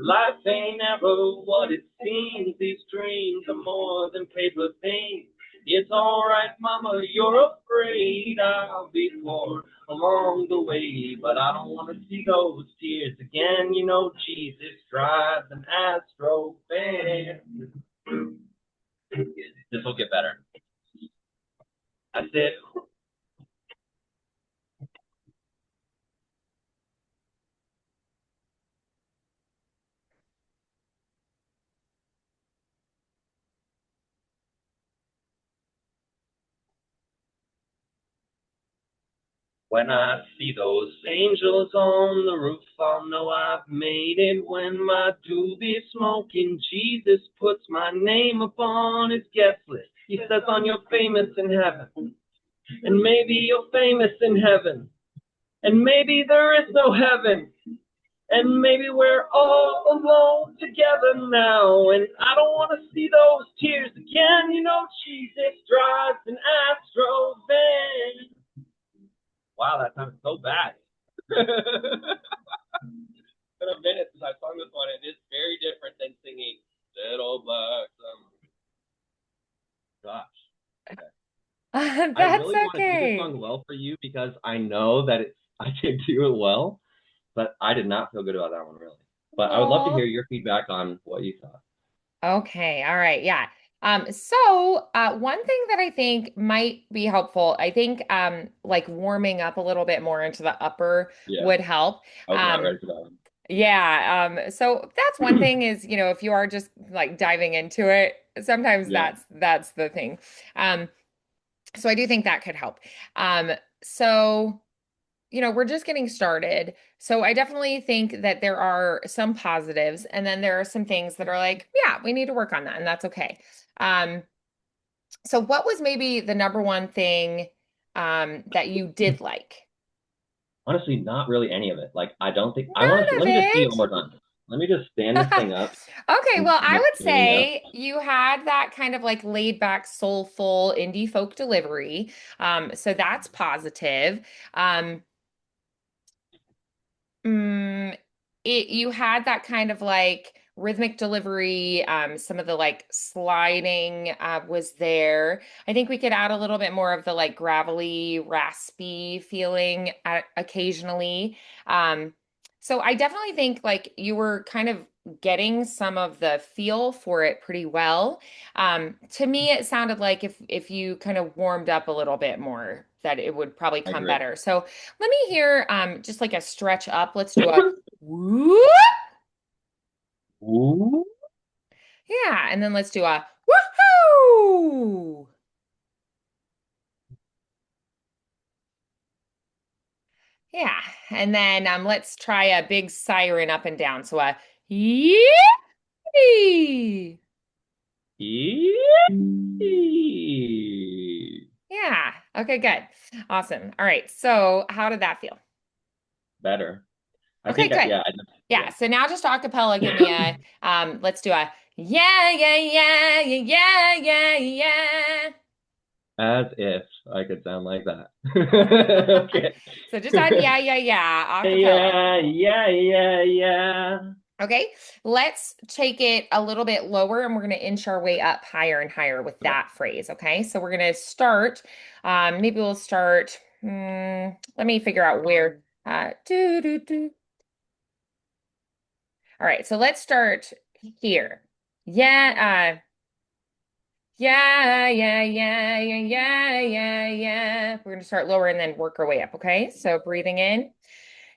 Speaker 2: Life ain't ever what it seems. These dreams are more than paper things. It's all right, mama, you're afraid I'll be poor along the way, but I don't want to see those tears again. You know, Jesus drives an Astro van. This will get better. I said, when I see those angels on the roof, I'll know I've made it. When my doobie smoking, Jesus puts my name upon his guest list. He says, on you're famous in heaven, and maybe you're famous in heaven, and maybe there is no heaven. And maybe we're all alone together now. And I don't want to see those tears again. You know, Jesus drives an Astro van. Wow, that sounds so bad. It's been a minute since I sung this one. It is very different than singing Little Black Summer. Gosh. Okay. I
Speaker 1: That's
Speaker 2: really want to do this
Speaker 1: okay.
Speaker 2: song well for you because I know that I can do it well, but I did not feel good about that one really. But I would love to
Speaker 1: Aw.
Speaker 2: hear your feedback on what you thought.
Speaker 1: Okay. All right. Yeah. One thing that I think might be helpful, I think like warming up a little bit more into the upper
Speaker 2: Yeah,
Speaker 1: would help.
Speaker 2: I was not
Speaker 1: Um,
Speaker 2: ready for that
Speaker 1: yeah, so that's one
Speaker 2: one.
Speaker 1: thing is, if you are just like diving into it, sometimes
Speaker 2: Yeah,
Speaker 1: that's the thing. Um, so I do think that could help. Um, so we're just getting started. So I definitely think that there are some positives, and then there are some things that are like, yeah, we need to work on that, and that's okay. Um, so what was maybe the number one thing that you did like?
Speaker 2: honestly, not really any of it. Like, I don't think I want to.
Speaker 1: None of
Speaker 2: Let me just see it one
Speaker 1: it.
Speaker 2: more time. Let me just stand this thing up
Speaker 1: Okay,
Speaker 2: and
Speaker 1: well, I
Speaker 2: look
Speaker 1: would
Speaker 2: really up.
Speaker 1: say you had that kind of like laid back, soulful indie folk delivery. So that's positive. Um, Mm, you had that kind of like rhythmic delivery. Some of the like sliding was there. I think we could add a little bit more of the like gravelly, raspy feeling occasionally. So I definitely think like you were kind of getting some of the feel for it pretty well. To me, it sounded like if you kind of warmed up a little bit more, that it would probably
Speaker 2: I
Speaker 1: come
Speaker 2: agree.
Speaker 1: better. So let me hear just like a stretch up. Let's do a whoop.
Speaker 2: Ooh.
Speaker 1: Yeah, and then let's do a woohoo. Yeah, and then let's try a big siren up and down. So a yee. Yeah. Okay, good. Awesome. All right. So how did that feel?
Speaker 2: Better. I
Speaker 1: Okay,
Speaker 2: think,
Speaker 1: good.
Speaker 2: yeah,
Speaker 1: Yeah. So now just a cappella, give me a let's do a yeah, yeah, yeah, yeah, yeah, yeah, yeah.
Speaker 2: As if I could sound like that. Okay.
Speaker 1: So just on yeah, yeah, yeah, a cappella.
Speaker 2: Yeah, yeah, yeah, yeah.
Speaker 1: Okay, let's take it a little bit lower and we're going to inch our way up higher and higher with
Speaker 2: Okay.
Speaker 1: that phrase. Okay, so we're going to start, maybe we'll start, let me figure out where. Do, do, do. All right, so let's start here. Yeah, yeah, yeah, yeah, yeah, yeah, yeah, yeah. We're going to start lower and then work our way up. Okay, so breathing in.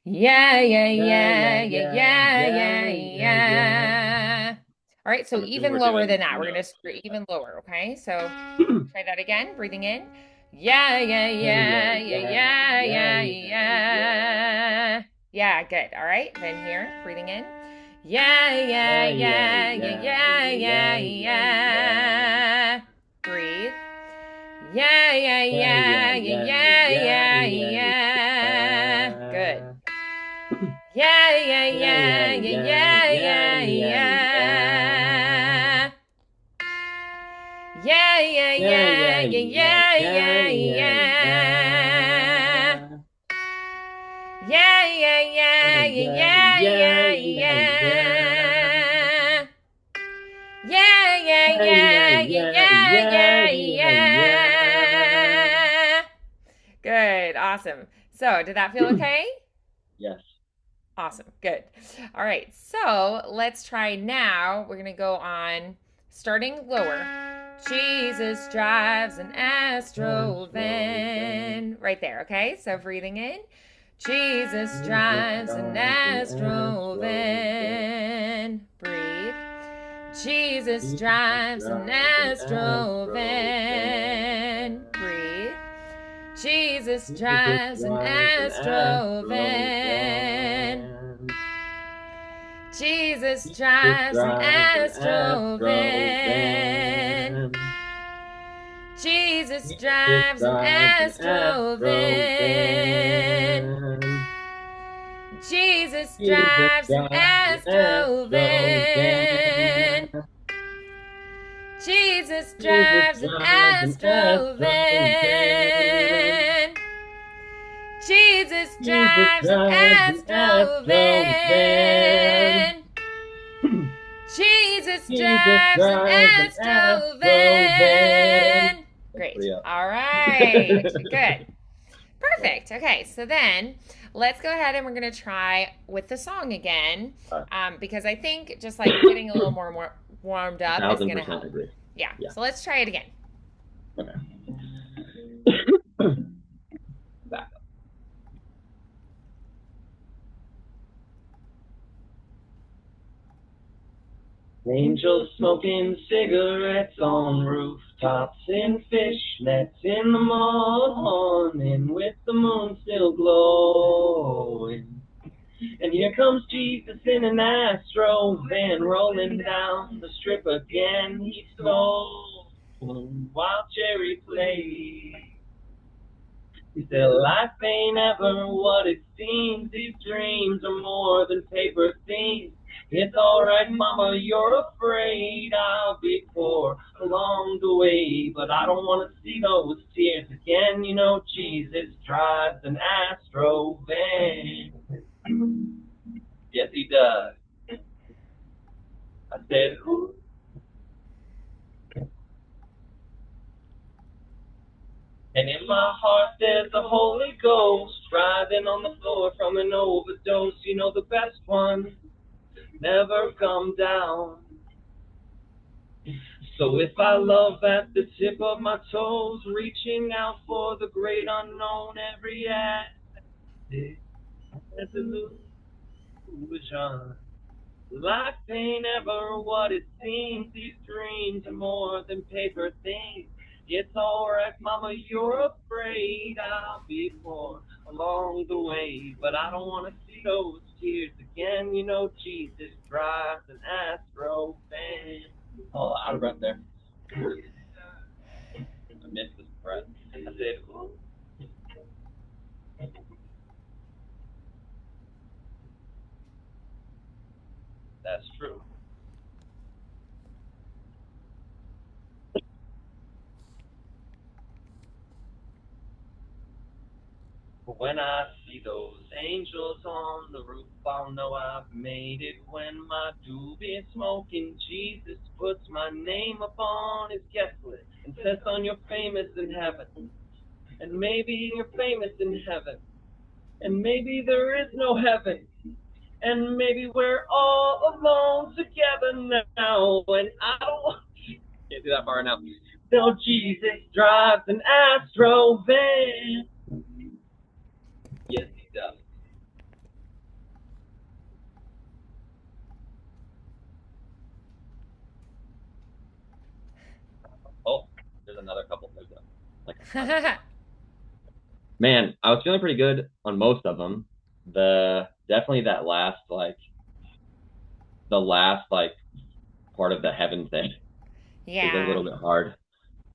Speaker 1: Yeah, yeah,
Speaker 2: Yeah,
Speaker 1: yeah,
Speaker 2: yeah,
Speaker 1: yeah,
Speaker 2: yeah,
Speaker 1: yeah, yeah,
Speaker 2: yeah, yeah, yeah.
Speaker 1: yeah. All right, so
Speaker 2: I'm assuming
Speaker 1: even
Speaker 2: we're
Speaker 1: lower
Speaker 2: doing
Speaker 1: than that.
Speaker 2: two
Speaker 1: We're gonna
Speaker 2: notes.
Speaker 1: start even lower, okay? So try that again, breathing in. Yeah, yeah,
Speaker 2: Yeah, yeah,
Speaker 1: yeah, yeah,
Speaker 2: yeah,
Speaker 1: yeah,
Speaker 2: yeah,
Speaker 1: yeah,
Speaker 2: yeah, yeah.
Speaker 1: yeah. Yeah, good. All right, then here, breathing in. Yeah, yeah,
Speaker 2: Yeah, yeah,
Speaker 1: yeah, yeah,
Speaker 2: yeah,
Speaker 1: yeah,
Speaker 2: yeah,
Speaker 1: yeah,
Speaker 2: yeah, yeah.
Speaker 1: yeah. Breathe. Yeah, yeah,
Speaker 2: Yeah, yeah,
Speaker 1: yeah,
Speaker 2: yeah,
Speaker 1: yeah,
Speaker 2: yeah,
Speaker 1: yeah,
Speaker 2: yeah,
Speaker 1: yeah. Good.
Speaker 2: yeah.
Speaker 1: Yeah, yeah,
Speaker 2: Yeah, yeah,
Speaker 1: yeah, yeah,
Speaker 2: yeah,
Speaker 1: yeah,
Speaker 2: yeah,
Speaker 1: yeah,
Speaker 2: yeah, yeah.
Speaker 1: yeah. Yeah, yeah,
Speaker 2: Yeah, yeah,
Speaker 1: yeah, yeah,
Speaker 2: yeah,
Speaker 1: yeah,
Speaker 2: yeah,
Speaker 1: yeah,
Speaker 2: yeah,
Speaker 1: yeah.
Speaker 2: yeah.
Speaker 1: Yeah, yeah,
Speaker 2: Yeah,
Speaker 1: yeah,
Speaker 2: yeah,
Speaker 1: yeah,
Speaker 2: yeah,
Speaker 1: yeah,
Speaker 2: yeah, yeah.
Speaker 1: yeah. Yeah, yeah,
Speaker 2: Yeah, yeah,
Speaker 1: yeah, yeah,
Speaker 2: yeah,
Speaker 1: yeah,
Speaker 2: yeah,
Speaker 1: yeah,
Speaker 2: yeah, yeah.
Speaker 1: yeah. Good, awesome. So, did that feel okay?
Speaker 2: Yes.
Speaker 1: Awesome. Good. All right. So let's try now. We're going to go on starting lower. Jesus drives an Astro van. Right there. Okay. So breathing in. Jesus
Speaker 2: Jesus
Speaker 1: drives an
Speaker 2: drives an
Speaker 1: Astro
Speaker 2: Astro van.
Speaker 1: van. Breathe. Jesus
Speaker 2: Jesus
Speaker 1: drives an
Speaker 2: drives an
Speaker 1: Astro
Speaker 2: Astro
Speaker 1: van.
Speaker 2: van.
Speaker 1: Breathe. Jesus
Speaker 2: Jesus
Speaker 1: drives an
Speaker 2: drives an
Speaker 1: Astro
Speaker 2: Astro
Speaker 1: van.
Speaker 2: van.
Speaker 1: Jesus
Speaker 2: Jesus
Speaker 1: drives an
Speaker 2: drives an
Speaker 1: Astro
Speaker 2: Astro
Speaker 1: van.
Speaker 2: van.
Speaker 1: Jesus
Speaker 2: Jesus
Speaker 1: drives an
Speaker 2: drives an
Speaker 1: Astro
Speaker 2: Astro
Speaker 1: van.
Speaker 2: van.
Speaker 1: Jesus
Speaker 2: Jesus
Speaker 1: drives an
Speaker 2: drives an
Speaker 1: Astro
Speaker 2: Astro
Speaker 1: van.
Speaker 2: van.
Speaker 1: Jesus
Speaker 2: Jesus
Speaker 1: drives an
Speaker 2: drives an
Speaker 1: Astro
Speaker 2: Astro van.
Speaker 1: van. Jesus
Speaker 2: Jesus
Speaker 1: drives an
Speaker 2: drives an
Speaker 1: Astro
Speaker 2: Astro van.
Speaker 1: van. Jesus
Speaker 2: Jesus
Speaker 1: drives an
Speaker 2: drives an
Speaker 1: Astro
Speaker 2: Astro van.
Speaker 1: van.
Speaker 2: That's
Speaker 1: Great.
Speaker 2: pretty up.
Speaker 1: All right. Good. Perfect. Okay, so then let's go ahead and we're going to try with the song again, because I think just like getting a little more warmed up is going to
Speaker 2: 1000%
Speaker 1: help.
Speaker 2: agree.
Speaker 1: Yeah.
Speaker 2: Yeah.
Speaker 1: So let's try it again.
Speaker 2: Okay. Back up. Angels smoking cigarettes on rooftops in fishnets in the morning with the moon still glowing. And here comes Jesus in an Astro van rolling down the strip again. He stole while Cherry played. He said, life ain't ever what it seems. These dreams are more than paper things. It's alright, mama, you're afraid I'll be poor along the way. But I don't want to see those tears again. You know, Jesus drives an Astro van. Yes, he does. I said, who? And in my heart there's the Holy Ghost writhing on the floor from an overdose. You know, the best ones never come down. So if I love at the tip of my toes, reaching out for the great unknown, every acid has a illusion. Life ain't ever what it seems. These dreams are more than paper things. It's alright, mama, you're afraid I'll be poor along the way. But I don't want to see those tears again. You know, Jesus drives an Astro van. Oh, out of breath there. I missed this breath. I said, ooh. That's true. When I see those angels on the roof, I'll know I've made it. When my doobie smoking Jesus puts my name upon his guest list and says, "Son, you're famous in heaven, and maybe you're famous in heaven, and maybe there is no heaven, and maybe we're all alone together now." And I don't can't do that far now. No, Jesus drives an Astro van. Yes, he does. Oh, there's another couple. There's like a ton. Man, I was feeling pretty good on most of them. The definitely that last like part of the heaven thing is a
Speaker 1: Yeah.
Speaker 2: little bit hard.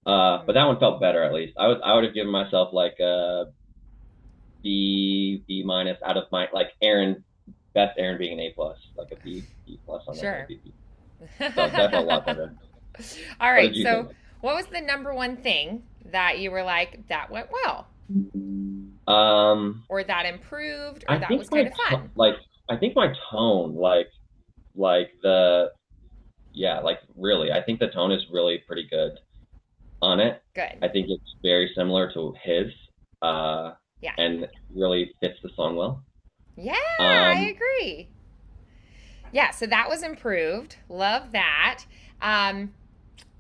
Speaker 2: But that one felt better at least. I would have given myself like a B minus out of my like Aaron best Aaron being an A plus, like a B plus on that
Speaker 1: Sure.
Speaker 2: B. So definitely a lot better.
Speaker 1: All
Speaker 2: What did
Speaker 1: right.
Speaker 2: you
Speaker 1: So,
Speaker 2: think?
Speaker 1: what was the number one thing that you were like, that went well,
Speaker 2: Um,
Speaker 1: or that improved, or
Speaker 2: I
Speaker 1: that
Speaker 2: think
Speaker 1: was kind of fun?
Speaker 2: I think my tone like the yeah like really I think the tone is really pretty good on it.
Speaker 1: Good.
Speaker 2: I think it's very similar to his, uh,
Speaker 1: Yeah.
Speaker 2: and really fits the song well.
Speaker 1: Yeah, I
Speaker 2: Um,
Speaker 1: agree. Yeah, so that was improved. Love that. Um,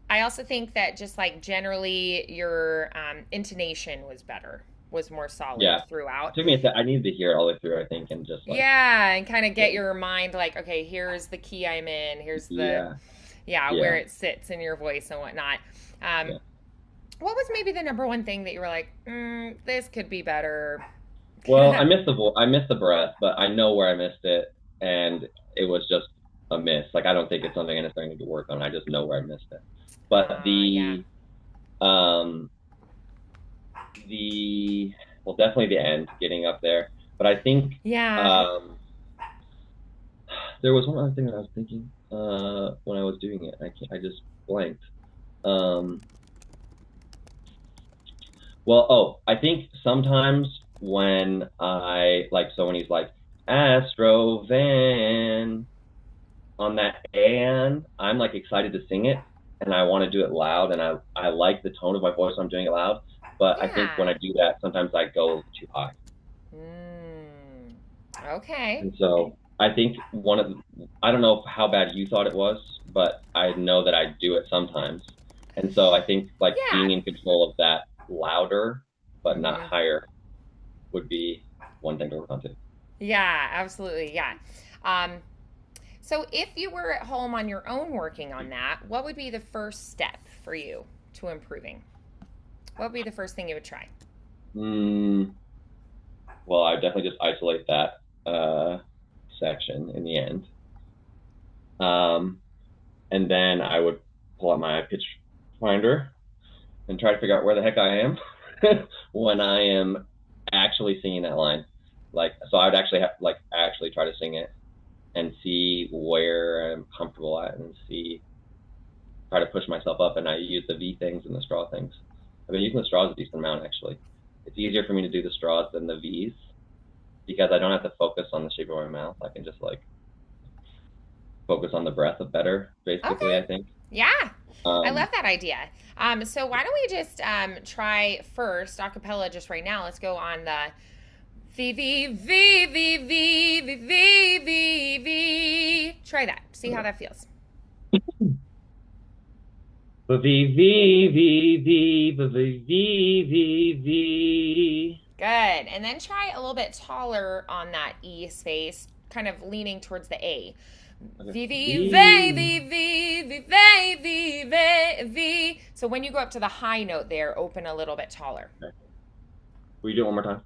Speaker 1: I also think that just like generally your intonation was better, was more solid
Speaker 2: yeah, it
Speaker 1: throughout.
Speaker 2: took me I needed to hear it all the way through, I think, and just like,
Speaker 1: Yeah, and kind of
Speaker 2: yeah,
Speaker 1: get your mind like, okay, here's the key I'm in, here's the,
Speaker 2: yeah,
Speaker 1: yeah, where
Speaker 2: yeah.
Speaker 1: it sits in your voice and whatnot. Um,
Speaker 2: Yeah.
Speaker 1: what was maybe the number one thing that you were like, this could be better?
Speaker 2: Well, I missed the breath, but I know where I missed it, and it was just a miss. Like I don't think it's something I necessarily need to work on. I just know where I missed it. But
Speaker 1: Yeah.
Speaker 2: um the well, definitely the end, getting up there. But I think
Speaker 1: Yeah.
Speaker 2: um there was one other thing that I was thinking when I was doing it. I just blanked. Um well, oh, I think sometimes when I like so when he's like Astro Van on that and I'm like excited to sing it and I want to do it loud and I like the tone of my voice when I'm doing it loud. But I think when
Speaker 1: Yeah.
Speaker 2: I do that, sometimes I go too high.
Speaker 1: Mm, okay.
Speaker 2: And so I think I don't know how bad you thought it was, but I know that I do it sometimes. And so I think like
Speaker 1: Yeah.
Speaker 2: being in control of that louder, but not
Speaker 1: Hmm.
Speaker 2: higher would be one thing to work on too.
Speaker 1: Yeah, absolutely. Yeah. Um, so if you were at home on your own working on that, what would be the first step for you to improving? What would be the first thing you would try?
Speaker 2: Mm, well, I definitely just isolate that section in the end. Um, and then I would pull out my pitch finder and try to figure out where the heck I am when I am actually singing that line. Like, so I would actually have like actually try to sing it and see where I'm comfortable at and see try to push myself up. And I use the V things and the straw things. I've been using the straws a decent amount actually. It's easier for me to do the straws than the V's because I don't have to focus on the shape of my mouth. I can just like focus on the breath of better, basically,
Speaker 1: Okay.
Speaker 2: I think.
Speaker 1: Yeah. I
Speaker 2: Um,
Speaker 1: love that idea. So why don't we just try first a cappella just right now? Let's go on the V V V V V V V V V. Try that. See how
Speaker 2: okay.
Speaker 1: that feels.
Speaker 2: V V V V V V V V.
Speaker 1: Good. And then try a little bit taller on that E space, kind of leaning towards the A.
Speaker 2: Okay.
Speaker 1: V V V
Speaker 2: V.
Speaker 1: V V V V V V V. So when you go up to the high note there, open a little bit taller.
Speaker 2: Okay. Will you do it one more time?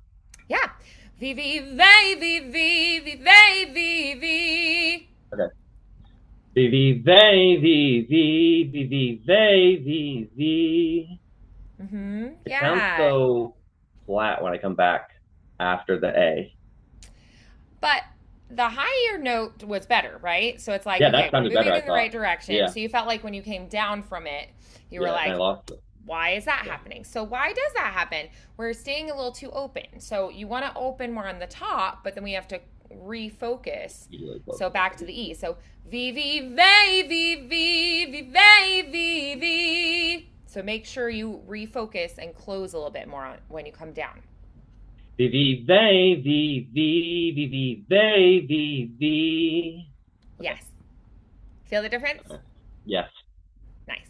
Speaker 1: Yeah. V V V V V V V V V.
Speaker 2: Okay. V V V V V V V V V. It sounds
Speaker 1: Yeah.
Speaker 2: so flat when I come back after the A.
Speaker 1: But the higher note was better, right? So it's like,
Speaker 2: Yeah,
Speaker 1: okay,
Speaker 2: that
Speaker 1: we're
Speaker 2: sounded better,
Speaker 1: moving
Speaker 2: I
Speaker 1: in the right
Speaker 2: thought.
Speaker 1: direction.
Speaker 2: Yeah,
Speaker 1: So you felt like when you came down from it, you were
Speaker 2: yeah, and I
Speaker 1: like,
Speaker 2: lost it.
Speaker 1: Why is that
Speaker 2: Yeah.
Speaker 1: happening? So why does that happen? We're staying a little too open. So you want to open more on the top, but then we have to refocus.
Speaker 2: Usually close.
Speaker 1: So back to the E. So V V V V V V V V V. So make sure you refocus and close a little bit more on when you come down.
Speaker 2: V, they, they, V. Okay.
Speaker 1: Yes. Feel the difference?
Speaker 2: Yes.
Speaker 1: Nice.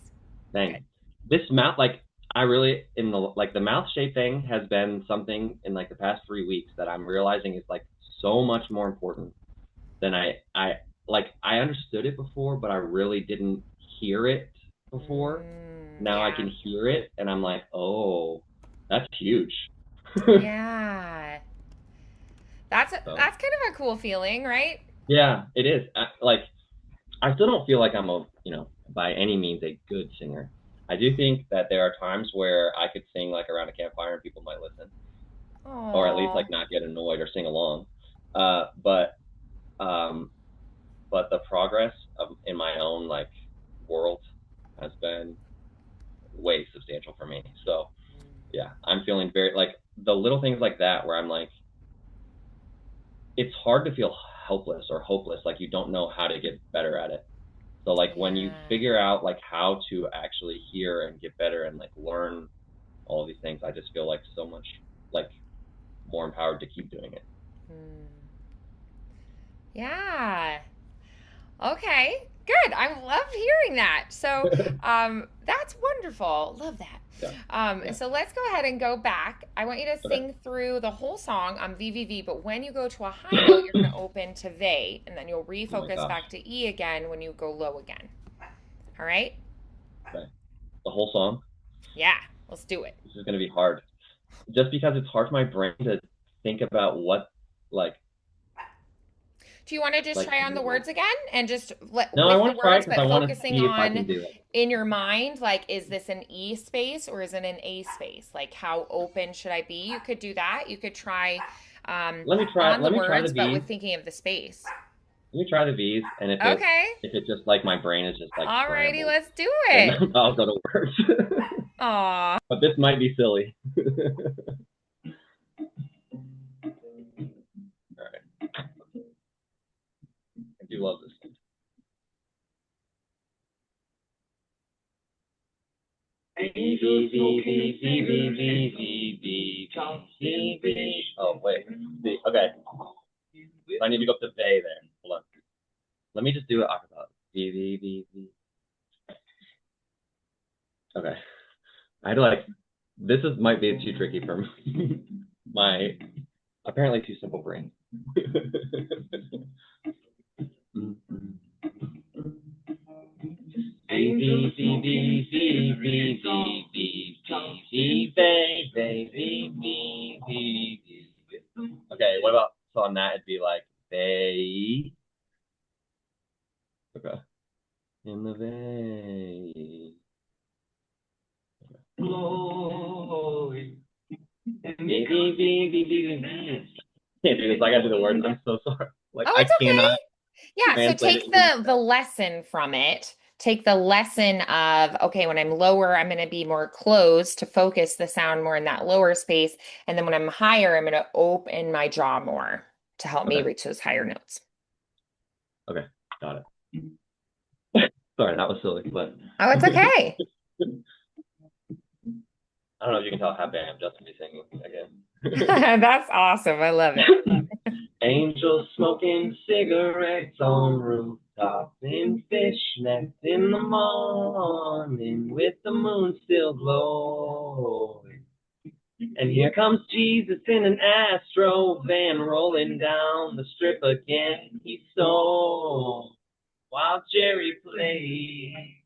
Speaker 1: Good.
Speaker 2: Dang. This mouth, like, I really, in the, like, the mouth shape thing has been something in, like, the past 3 weeks that I'm realizing is, like, so much more important than like, I understood it before, but I really didn't hear it before. Now I
Speaker 1: Yeah.
Speaker 2: can hear it, and I'm like, oh, that's huge.
Speaker 1: Yeah.
Speaker 2: So,
Speaker 1: That's kind of a cool feeling, right?
Speaker 2: yeah, it is. Like, I still don't feel like I'm by any means a good singer. I do think that there are times where I could sing like around a campfire and people might listen, or at least
Speaker 1: Oh.
Speaker 2: like not get annoyed or sing along. Uh, but um, but the progress in my own like world has been way substantial for me. So yeah, I'm feeling very like the little things like that where I'm like, it's hard to feel helpless or hopeless, like you don't know how to get better at it. So like when you
Speaker 1: Yeah.
Speaker 2: figure out like how to actually hear and get better and like learn all these things, I just feel like so much like more empowered to keep doing it.
Speaker 1: Hmm. Yeah. Okay. Good. I love hearing that. So, that's wonderful. Love that.
Speaker 2: Yeah. Yeah.
Speaker 1: So let's go ahead and go back. I want you to
Speaker 2: Okay.
Speaker 1: sing through the whole song on VVV, but when you go to a high note, you're going to open to V, and then you'll
Speaker 2: Oh my
Speaker 1: refocus
Speaker 2: gosh.
Speaker 1: back to E again when you go low again. All right?
Speaker 2: Okay. The whole song.
Speaker 1: Yeah. Let's do it.
Speaker 2: This is gonna be hard. Just because it's hard for my brain to think about what like
Speaker 1: Do you want to just
Speaker 2: like
Speaker 1: try on the words again and just
Speaker 2: no, I
Speaker 1: with the
Speaker 2: want to try it
Speaker 1: words,
Speaker 2: because I
Speaker 1: but
Speaker 2: want to
Speaker 1: focusing
Speaker 2: see if I can
Speaker 1: on
Speaker 2: do it.
Speaker 1: in your mind, like, is this an E space or is it an A space? Like, how open should I be? You could do that. You could try um, on the
Speaker 2: Let me try the
Speaker 1: words, but
Speaker 2: V's.
Speaker 1: with thinking of the space.
Speaker 2: Let me try the V's, and
Speaker 1: Okay.
Speaker 2: if it's just like my brain is just like
Speaker 1: Alrighty,
Speaker 2: scrambled,
Speaker 1: let's do
Speaker 2: then
Speaker 1: it.
Speaker 2: I'll go to work.
Speaker 1: Aw.
Speaker 2: But this might be silly. All right, I do love this. Oh wait, okay. I need to go up to they there. Hold on. Let me just do it acapella. V V V V. Okay. I had to like. This is might be too tricky for me. My apparently too simple brain. Okay, what about so on that it'd be like they. Okay. In the vein. Glory. Can't do this. I gotta do the words. I'm so sorry. Like
Speaker 1: Oh,
Speaker 2: I
Speaker 1: it's
Speaker 2: cannot
Speaker 1: okay. Yeah, so
Speaker 2: translate it
Speaker 1: take
Speaker 2: into
Speaker 1: the lesson from it. Take the lesson of, okay, when I'm lower, I'm going to be more closed to focus the sound more in that lower space. And then when I'm higher, I'm going to open my jaw more to help me
Speaker 2: okay.
Speaker 1: reach those higher notes.
Speaker 2: Okay. Got it. Sorry, that was silly, but
Speaker 1: Oh, it's okay.
Speaker 2: I don't know if you can tell how bad I'm just to be singing again.
Speaker 1: That's awesome. I love it.
Speaker 2: Angels smoking cigarettes on rooftops in fishnets in the morning with the moon still glowing. And here comes Jesus in an Astro van rolling down the strip again. He stole while Jerry played.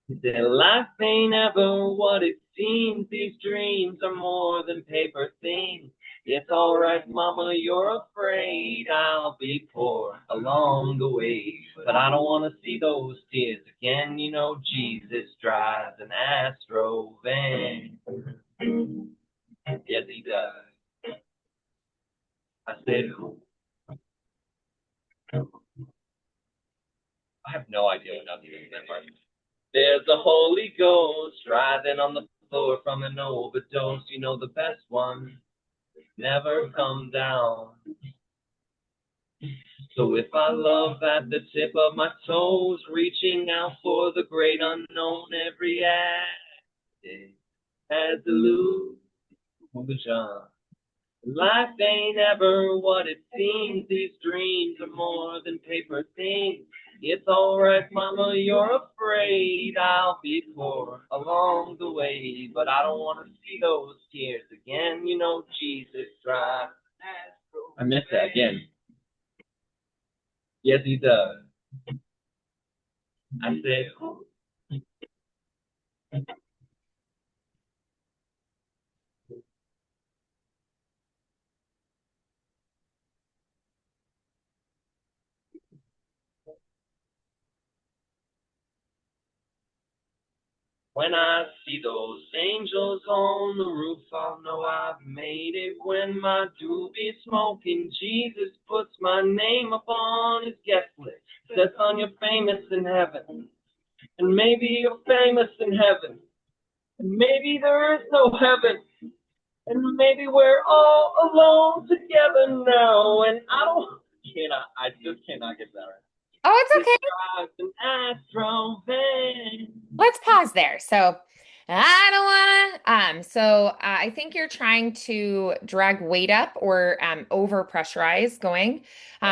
Speaker 2: He said, life ain't ever what it seems. These dreams are more than paper things. It's all right, mama, you're afraid I'll be poor along the way. But I don't want to see those tears again. You know, Jesus drives an Astro van. Yes, he does. I said, I have no idea what I'm doing that part. There's a Holy Ghost writhing on the floor from an overdose. You know the best one never come down. So if I love at the tip of my toes, reaching out for the great unknown, every addict has illusion. Life ain't ever what it seems. These dreams are more than paper things. It's alright, mama, you're afraid I'll be poor along the way. But I don't want to see those tears again. You know Jesus drives. I missed that again. Yes, he does. I said, when I see those angels on the roof, I'll know I've made it. When my doobie's smoking, Jesus puts my name upon his guest list. Says, son, you're famous in heaven. And maybe you're famous in heaven. And maybe there is no heaven. And maybe we're all alone together now. And I just cannot get that right.
Speaker 1: Oh, it's
Speaker 2: This
Speaker 1: okay.
Speaker 2: drives an Astro van.
Speaker 1: Let's pause there. So I don't wanna, I think you're trying to drag weight up or over pressurize going.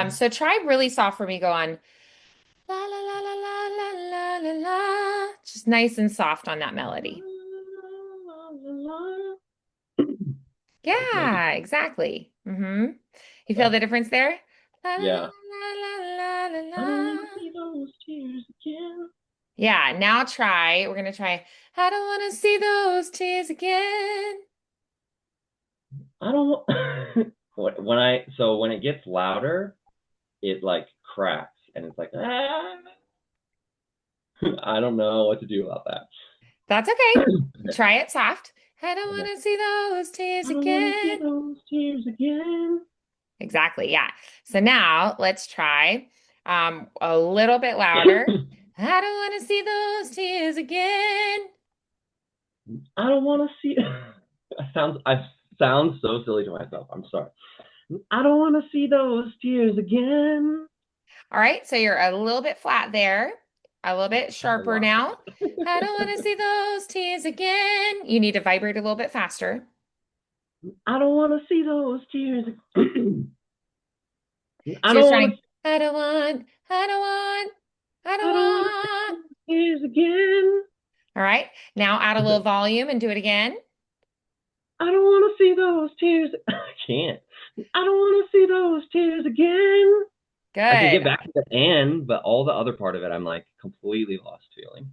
Speaker 1: So try really soft for me, go on la la la la la la la la la. Just nice and soft on that melody.
Speaker 2: Maybe.
Speaker 1: Yeah, exactly. You feel the difference there? La la
Speaker 2: Yeah.
Speaker 1: la la la la
Speaker 2: I don't
Speaker 1: la.
Speaker 2: want to see those tears again.
Speaker 1: Yeah, now try. We're gonna try. I don't want to see those tears again.
Speaker 2: I don't want when it gets louder, it like cracks and it's like ah. I don't know what to do about that.
Speaker 1: That's okay.
Speaker 2: Okay.
Speaker 1: Try it soft. I don't
Speaker 2: Okay.
Speaker 1: want to see those tears
Speaker 2: I don't want to see
Speaker 1: again.
Speaker 2: those tears again.
Speaker 1: Exactly. Yeah. So now let's try a little bit louder. I don't want to see those tears again.
Speaker 2: I don't want to see. I sound so silly to myself. I'm sorry. I don't want to see those tears again.
Speaker 1: All right. So you're a little bit flat there, a little bit
Speaker 2: A
Speaker 1: sharper
Speaker 2: lot.
Speaker 1: now. I don't want to see those tears again. You need to vibrate a little bit faster.
Speaker 2: I don't want to see those tears. I
Speaker 1: So you're
Speaker 2: don't want
Speaker 1: trying,
Speaker 2: to.
Speaker 1: I don't want, I don't
Speaker 2: I don't want to see
Speaker 1: want.
Speaker 2: those tears again.
Speaker 1: All right. Now add a little volume and do it again.
Speaker 2: I don't want to see those tears. I can't. I don't want to see those tears again. I can
Speaker 1: Good.
Speaker 2: get back to the end, but all the other part of it, I'm like completely lost feeling.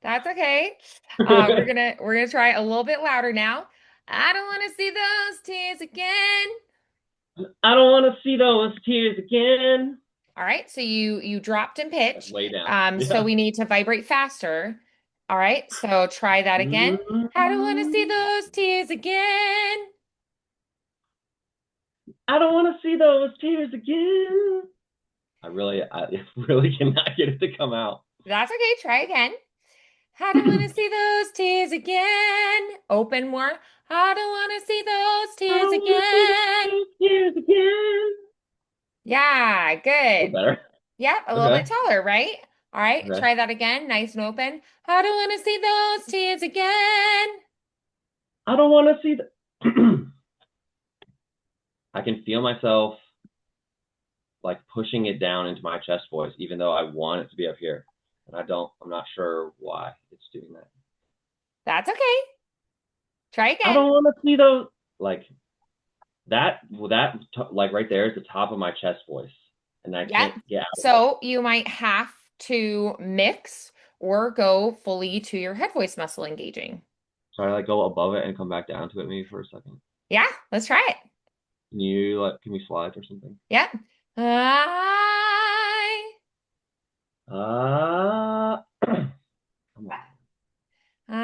Speaker 1: That's okay. We're
Speaker 2: I
Speaker 1: gonna try a little bit louder now. I don't want to see those tears again.
Speaker 2: don't want to see those tears again.
Speaker 1: All right, so you dropped in pitch.
Speaker 2: Way down.
Speaker 1: So
Speaker 2: Yeah.
Speaker 1: we need to vibrate faster. All right, so try that again. I don't want to see those tears again.
Speaker 2: I don't want to see those tears again. I really cannot get it to come out.
Speaker 1: That's okay. Try again. I don't want to see those tears again. Open more. I don't want to see those
Speaker 2: I
Speaker 1: tears
Speaker 2: don't want to see
Speaker 1: again.
Speaker 2: those tears again.
Speaker 1: Yeah,
Speaker 2: Oh,
Speaker 1: good.
Speaker 2: better.
Speaker 1: Yep, a little bit
Speaker 2: Okay.
Speaker 1: taller, right? All right,
Speaker 2: Okay.
Speaker 1: try that again. Nice and open. I don't want to see those tears again.
Speaker 2: I don't want to see the. I can feel myself like pushing it down into my chest voice, even though I want it to be up here. And I'm not sure why it's doing that.
Speaker 1: That's okay. Try
Speaker 2: I
Speaker 1: again.
Speaker 2: don't want to see those, like like right there is the top of my chest voice. And I
Speaker 1: Yep.
Speaker 2: can't get out of it.
Speaker 1: So you might have to mix or go fully to your head voice muscle engaging.
Speaker 2: So I like go above it and come back down to it maybe for a second.
Speaker 1: Yeah, let's try it.
Speaker 2: Can you like give me slides or something?
Speaker 1: Yep. I,
Speaker 2: Come on.
Speaker 1: I.
Speaker 2: I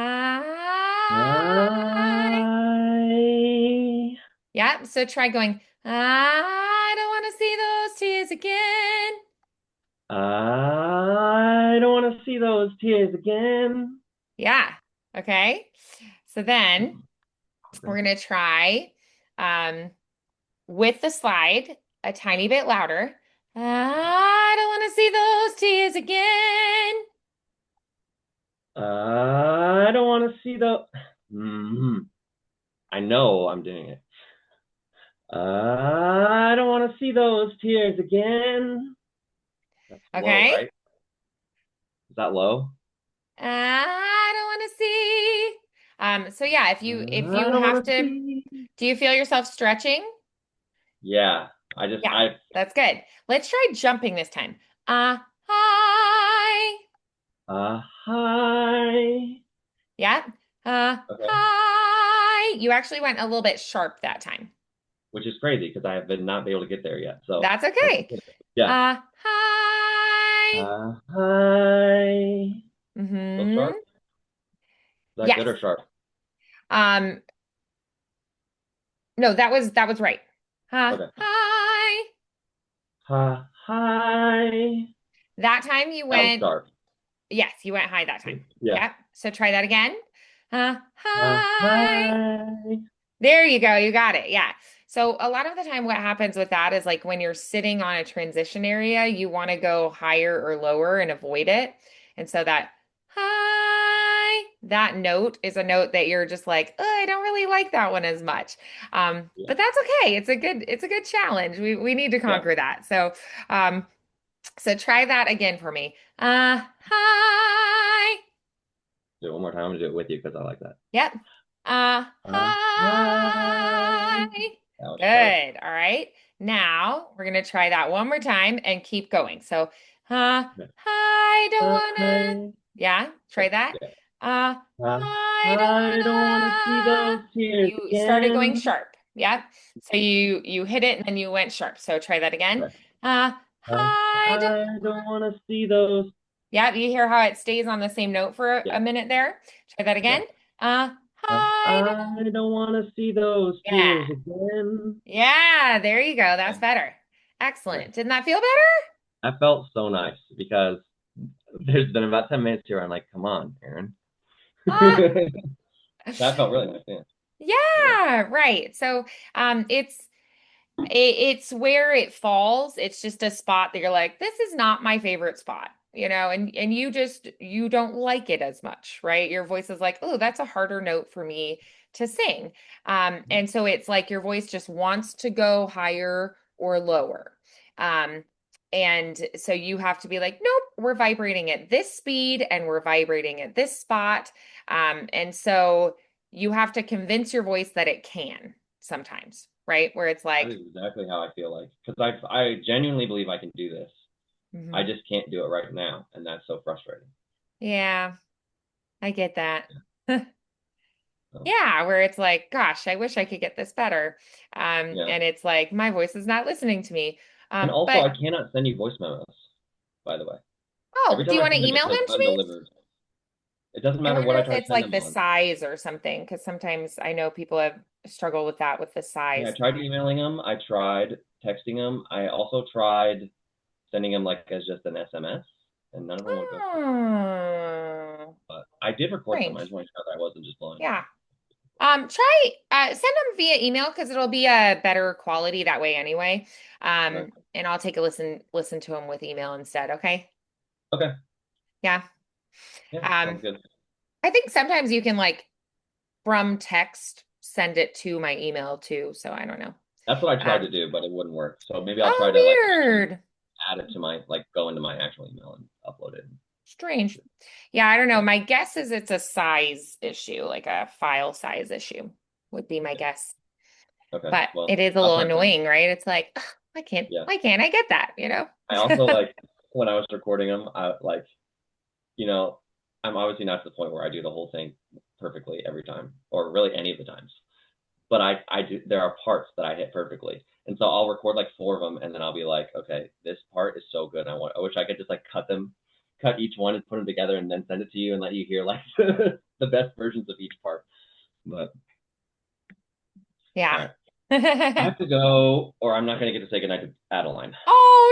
Speaker 1: Yep. So try going, I don't want to see those tears again.
Speaker 2: I don't want to see those tears again.
Speaker 1: Yeah. Okay. So then
Speaker 2: Okay.
Speaker 1: we're gonna try um with the slide a tiny bit louder. I don't want to see those tears again.
Speaker 2: I don't want to see the. Mhm. I know I'm doing it. I don't want to see those tears again. That's low,
Speaker 1: Okay.
Speaker 2: right? Is that low?
Speaker 1: I don't want to see. So yeah, if
Speaker 2: I
Speaker 1: you
Speaker 2: don't
Speaker 1: have
Speaker 2: want to
Speaker 1: to,
Speaker 2: see.
Speaker 1: do you feel yourself stretching?
Speaker 2: Yeah, I just
Speaker 1: Yeah, that's good. Let's try jumping this time. Hi.
Speaker 2: hi.
Speaker 1: Yeah.
Speaker 2: Okay,
Speaker 1: Hi. You actually went a little bit sharp that time.
Speaker 2: which is crazy because I have been not been able to get there yet. So
Speaker 1: That's
Speaker 2: that's
Speaker 1: okay.
Speaker 2: yeah.
Speaker 1: Hi.
Speaker 2: Hi. Still
Speaker 1: Mm-hmm.
Speaker 2: sharp? Is that good
Speaker 1: Yes.
Speaker 2: or sharp?
Speaker 1: Um, no, that was right.
Speaker 2: Okay.
Speaker 1: Hi.
Speaker 2: Hi.
Speaker 1: That time you
Speaker 2: That was
Speaker 1: went,
Speaker 2: sharp.
Speaker 1: yes, you went high that time.
Speaker 2: Yeah.
Speaker 1: Yep. So try that again. Hi.
Speaker 2: Hi.
Speaker 1: There you go. You got it. Yeah. So a lot of the time what happens with that is like when you're sitting on a transition area, you want to go higher or lower and avoid it. And so that hi, that note is a note that you're just like, oh, I don't really like that one as much.
Speaker 2: Yeah.
Speaker 1: But that's okay. It's a good challenge. We need to
Speaker 2: Yeah.
Speaker 1: conquer that. Um, so try that again for me. Hi.
Speaker 2: Do it one more time. I'm gonna do it with you because I like that.
Speaker 1: Yep.
Speaker 2: Hi.
Speaker 1: Hi.
Speaker 2: That was sharp.
Speaker 1: Good. All right. Now we're gonna try that one more time and keep going. So,
Speaker 2: Okay.
Speaker 1: I don't wanna.
Speaker 2: Hi.
Speaker 1: Yeah, try that.
Speaker 2: Yeah.
Speaker 1: I don't
Speaker 2: I don't want to see
Speaker 1: wanna.
Speaker 2: those tears
Speaker 1: You started going
Speaker 2: again.
Speaker 1: sharp. Yeah. So you hit it and then you went sharp. So try that again.
Speaker 2: Okay.
Speaker 1: I don't.
Speaker 2: I don't want to see those.
Speaker 1: Yeah, you hear how it stays on the same note for
Speaker 2: Yeah.
Speaker 1: a minute there? Try that
Speaker 2: Yeah.
Speaker 1: again. I don't.
Speaker 2: I don't want to see those
Speaker 1: Yeah.
Speaker 2: tears again.
Speaker 1: Yeah, there you go. That's
Speaker 2: Okay.
Speaker 1: better.
Speaker 2: Okay.
Speaker 1: Excellent. Didn't that feel better?
Speaker 2: That felt so nice because there's been about 10 minutes here. I'm like, come on, Aaron.
Speaker 1: Ah,
Speaker 2: That felt really nice. Yeah. Yeah.
Speaker 1: yeah, right. So, it's where it falls. It's just a spot that you're like, this is not my favorite spot, and you don't like it as much, right? Your voice is like, oh, that's a harder note for me to sing. And so it's like your voice just wants to go higher or lower. Um, and so you have to be like, nope, we're vibrating at this speed and we're vibrating at this spot. And so you have to convince your voice that it can sometimes, right? Where it's
Speaker 2: That
Speaker 1: like,
Speaker 2: is exactly how I feel like. Because I genuinely believe I can do this. I
Speaker 1: mhm.
Speaker 2: just can't do it right now. And that's so frustrating.
Speaker 1: Yeah, I get that.
Speaker 2: So,
Speaker 1: Yeah, where it's like, gosh, I wish I could get this better.
Speaker 2: yeah.
Speaker 1: And it's like my voice is not listening to me.
Speaker 2: And also,
Speaker 1: But
Speaker 2: I cannot send you voice memos, by the way.
Speaker 1: oh,
Speaker 2: Every
Speaker 1: do
Speaker 2: time
Speaker 1: you
Speaker 2: I
Speaker 1: want to
Speaker 2: send them, it
Speaker 1: email them
Speaker 2: says
Speaker 1: to me?
Speaker 2: undelivered. It doesn't
Speaker 1: I
Speaker 2: matter
Speaker 1: wonder
Speaker 2: what I
Speaker 1: if
Speaker 2: try to
Speaker 1: it's
Speaker 2: send
Speaker 1: like
Speaker 2: them
Speaker 1: the
Speaker 2: on.
Speaker 1: size or something, because sometimes I know people have struggled with that with the
Speaker 2: Yeah, I
Speaker 1: size.
Speaker 2: tried emailing them. I tried texting them. I also tried sending them like as just an SMS, and none of them would go through.
Speaker 1: Hmm,
Speaker 2: But I did record some. I just
Speaker 1: strange.
Speaker 2: want to sure that I wasn't just blowing it
Speaker 1: Yeah.
Speaker 2: up.
Speaker 1: Try send them via email because it'll be a better quality that way anyway.
Speaker 2: Okay.
Speaker 1: And I'll take a listen to them with email instead. Okay.
Speaker 2: Okay.
Speaker 1: Yeah.
Speaker 2: Yeah,
Speaker 1: Um,
Speaker 2: sounds good.
Speaker 1: I think sometimes you can like from text send it to my email too. So I don't know.
Speaker 2: That's what I tried
Speaker 1: Um,
Speaker 2: to do, but it wouldn't work. So maybe I'll try
Speaker 1: oh,
Speaker 2: to like actually
Speaker 1: weird.
Speaker 2: add it to my like go into my actual email and upload it.
Speaker 1: Strange. Yeah, I don't know.
Speaker 2: Yeah.
Speaker 1: My guess is it's a size issue, like a file size issue would be my
Speaker 2: Yeah.
Speaker 1: guess.
Speaker 2: Okay.
Speaker 1: But
Speaker 2: Well,
Speaker 1: it is a
Speaker 2: I'll
Speaker 1: little
Speaker 2: try something.
Speaker 1: annoying, right? It's like, ugh,
Speaker 2: Yeah.
Speaker 1: why can't I get that?
Speaker 2: I also like when I was recording them, I like, you know, I'm obviously not to the point where I do the whole thing perfectly every time, or really any of the times. But I do. There are parts that I hit perfectly, and so I'll record like four of them, and then I'll be like, okay, this part is so good. I wish I could just like cut each one and put them together, and then send it to you and let you hear like the best versions of each part. But all
Speaker 1: Yeah.
Speaker 2: right, I have to go, or I'm not going to get to say goodnight to Adeline.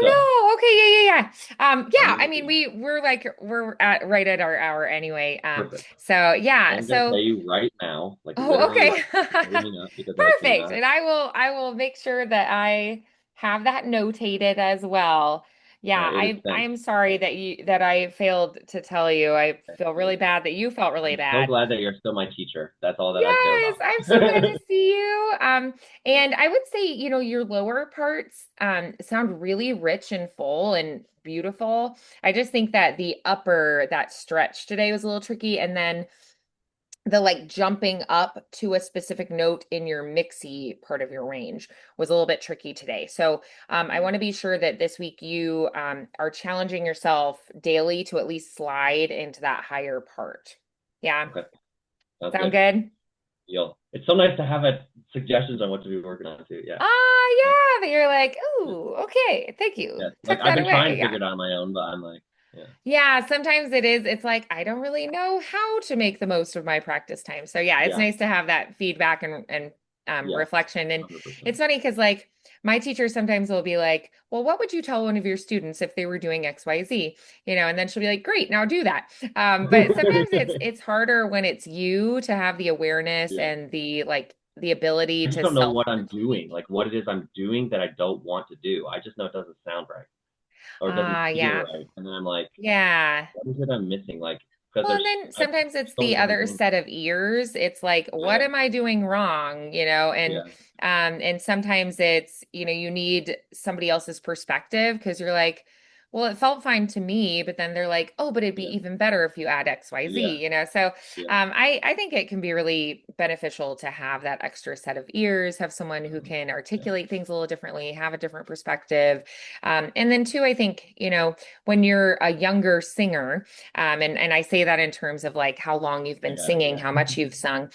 Speaker 2: So
Speaker 1: Oh no. Okay, yeah.
Speaker 2: I'm
Speaker 1: Yeah, I
Speaker 2: going
Speaker 1: mean
Speaker 2: to
Speaker 1: we're at right at our hour anyway.
Speaker 2: perfect.
Speaker 1: So
Speaker 2: So
Speaker 1: yeah,
Speaker 2: I'm going to
Speaker 1: so
Speaker 2: tell you right now, like
Speaker 1: oh,
Speaker 2: literally
Speaker 1: okay.
Speaker 2: right now, before we hang up, because I
Speaker 1: Perfect.
Speaker 2: cannot.
Speaker 1: And I will make sure that I have that notated as well. Yeah,
Speaker 2: It is
Speaker 1: I
Speaker 2: sent.
Speaker 1: am sorry that I failed to tell you. I feel really bad that you felt really
Speaker 2: I'm so
Speaker 1: bad.
Speaker 2: glad that you're still my teacher. That's all that I care
Speaker 1: Yes,
Speaker 2: about.
Speaker 1: I'm so glad to see you. And I would say, your lower parts sound really rich and full and beautiful. I just think that the upper, that stretch today was a little tricky, and then the like jumping up to a specific note in your mixy part of your range was a little bit tricky today. So I want to be sure that this week you are challenging yourself daily to at least slide into that higher part. Yeah,
Speaker 2: Okay, sounds
Speaker 1: sound
Speaker 2: good.
Speaker 1: good?
Speaker 2: It's so nice to have suggestions on what to be working on too. Yeah.
Speaker 1: Ah,
Speaker 2: Yeah.
Speaker 1: yeah, that you're like,
Speaker 2: Yeah.
Speaker 1: ooh, okay, thank you.
Speaker 2: Yeah. Like
Speaker 1: Tuck
Speaker 2: I've
Speaker 1: that
Speaker 2: been trying
Speaker 1: away.
Speaker 2: to
Speaker 1: Yeah.
Speaker 2: figure it out on my own, but I'm like, yeah,
Speaker 1: Yeah, sometimes it is. It's like I don't really know how to make the most of my practice time. So yeah, it's
Speaker 2: yeah,
Speaker 1: nice to have that feedback and
Speaker 2: yes,
Speaker 1: reflection. And
Speaker 2: 100%.
Speaker 1: it's funny because like my teacher sometimes will be like, "Well, what would you tell one of your students if they were doing X, Y, Z?" And then she'll be like, "Great, now do that." But sometimes it's harder when it's you to have the awareness
Speaker 2: Yeah.
Speaker 1: and the ability
Speaker 2: I just
Speaker 1: to
Speaker 2: don't know
Speaker 1: self.
Speaker 2: what I'm doing, like what it is I'm doing that I don't want to do. I just know it doesn't sound right or it doesn't
Speaker 1: Ah,
Speaker 2: feel
Speaker 1: yeah,
Speaker 2: right. And then I'm like,
Speaker 1: yeah.
Speaker 2: what is it I'm missing? Like, because
Speaker 1: Well, and then
Speaker 2: I've
Speaker 1: sometimes it's
Speaker 2: so
Speaker 1: the
Speaker 2: many different
Speaker 1: other
Speaker 2: things.
Speaker 1: set of ears. It's like, what
Speaker 2: Yeah,
Speaker 1: am I doing wrong?
Speaker 2: yeah,
Speaker 1: And sometimes it's, you need somebody else's perspective because you're like, well, it felt fine to me, but then they're like, oh, but it'd be
Speaker 2: yeah,
Speaker 1: even better if you add X, Y,
Speaker 2: yeah,
Speaker 1: Z. So
Speaker 2: yeah.
Speaker 1: I think it can be really beneficial to have that extra set of ears, have someone who can
Speaker 2: Yeah.
Speaker 1: articulate things a little differently, have a different perspective. And then two, I think, when you're a younger singer, and I say that in terms of like how long you've
Speaker 2: I
Speaker 1: been
Speaker 2: got it.
Speaker 1: singing,
Speaker 2: Yeah.
Speaker 1: how much you've sung.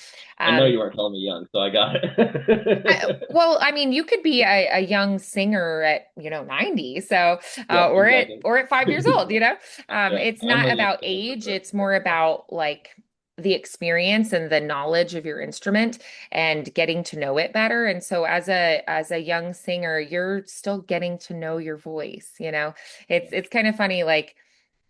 Speaker 2: I know
Speaker 1: Um,
Speaker 2: you weren't calling me young, so I got it.
Speaker 1: well, I mean, you could be a young singer at, 90, so
Speaker 2: Yeah,
Speaker 1: or at
Speaker 2: exactly.
Speaker 1: 5 years old.
Speaker 2: Yeah,
Speaker 1: It's
Speaker 2: I'm
Speaker 1: not
Speaker 2: a young
Speaker 1: about
Speaker 2: singer for
Speaker 1: age,
Speaker 2: sure.
Speaker 1: it's more about like the experience and the knowledge of your instrument and getting to know it better. And so as a young singer, you're still getting to know your voice. It's kind of funny, like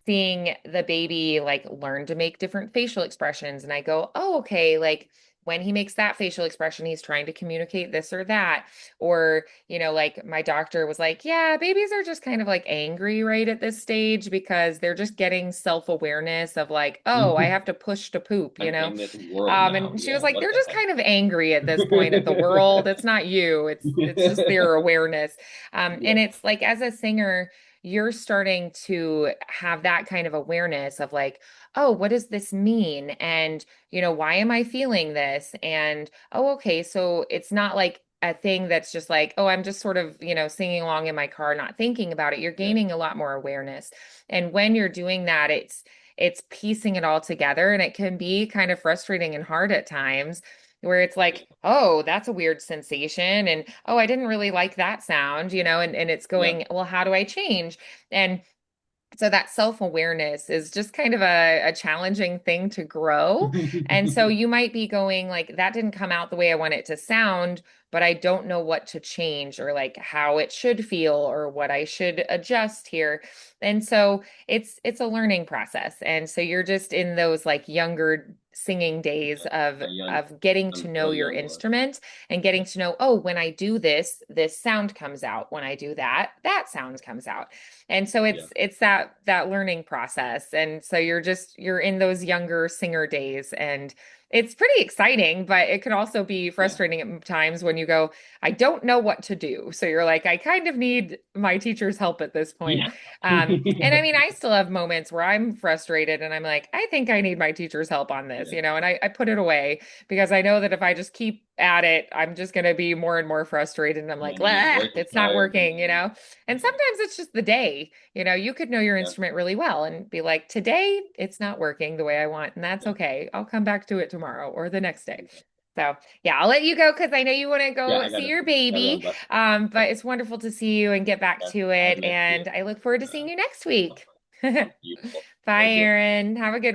Speaker 1: seeing the baby like learn to make different facial expressions. And I go, oh, okay, like when he makes that facial expression, he's trying to communicate this or that. Or, like my doctor was like, yeah, babies are just kind of like angry right at this stage because they're just getting self-awareness of like, oh, I have to push to poop,
Speaker 2: I'm in this world now.
Speaker 1: And she was
Speaker 2: Yeah,
Speaker 1: like,
Speaker 2: what
Speaker 1: they're
Speaker 2: the
Speaker 1: just
Speaker 2: heck?
Speaker 1: kind of angry at this point at the world. It's not you. It's just their awareness. And
Speaker 2: Yeah,
Speaker 1: it's like as a singer, you're starting to have that kind of awareness of like, oh, what does this mean? And, why am I feeling this? And, oh, okay, so it's not like a thing that's just like, oh, I'm just sort of, singing along in my car, not thinking about it. You're
Speaker 2: yeah,
Speaker 1: gaining a lot more awareness. And when you're doing that, it's piecing it all together and it can be kind of frustrating and hard at times where it's like, oh, that's a weird sensation. And oh, I didn't really like that sound, and it's
Speaker 2: yeah.
Speaker 1: going, well, how do I change? And so that self-awareness is just kind of a challenging thing to grow. And so you might be going like, that didn't come out the way I want it to sound, but I don't know what to change or like how it should feel or what I should adjust here. And so it's a learning process. And so you're just in those like younger singing days
Speaker 2: Yeah,
Speaker 1: of
Speaker 2: a young,
Speaker 1: of getting to
Speaker 2: I'm
Speaker 1: know
Speaker 2: still
Speaker 1: your
Speaker 2: young blood.
Speaker 1: instrument and getting to know, oh, when I do this, this sound comes out. When I do that, that sound comes out. And so
Speaker 2: Yeah,
Speaker 1: it's that learning process. And so you're in those younger singer days and it's pretty exciting, but it can also be
Speaker 2: yeah,
Speaker 1: frustrating at times when you go, I don't know what to do. So you're like, I kind of need my teacher's help at this point.
Speaker 2: yeah.
Speaker 1: And I mean, I still have moments where I'm frustrated and I'm like, I think I need my teacher's help on
Speaker 2: Yeah,
Speaker 1: this, and I put it away because I know that if I just keep at it, I'm just going to be more and more frustrated. And I'm
Speaker 2: yeah.
Speaker 1: like,
Speaker 2: And then your voice is
Speaker 1: it's not
Speaker 2: tired, and
Speaker 1: working. And
Speaker 2: yeah,
Speaker 1: sometimes it's just the day. You could know your
Speaker 2: yeah,
Speaker 1: instrument really well and be like, today it's not working the way I want, and that's
Speaker 2: yeah.
Speaker 1: okay. I'll come back to it tomorrow or the next day. So yeah, I'll let you go because I know you want to
Speaker 2: Yeah,
Speaker 1: go
Speaker 2: I
Speaker 1: see
Speaker 2: gotta,
Speaker 1: your
Speaker 2: gotta run,
Speaker 1: baby.
Speaker 2: but
Speaker 1: But it's wonderful to see you and get back
Speaker 2: yeah,
Speaker 1: to
Speaker 2: I've
Speaker 1: it.
Speaker 2: missed you.
Speaker 1: And I look forward to seeing you next week.
Speaker 2: Beautiful.
Speaker 1: Bye,
Speaker 2: Thank you.
Speaker 1: Aaron. Have a good one.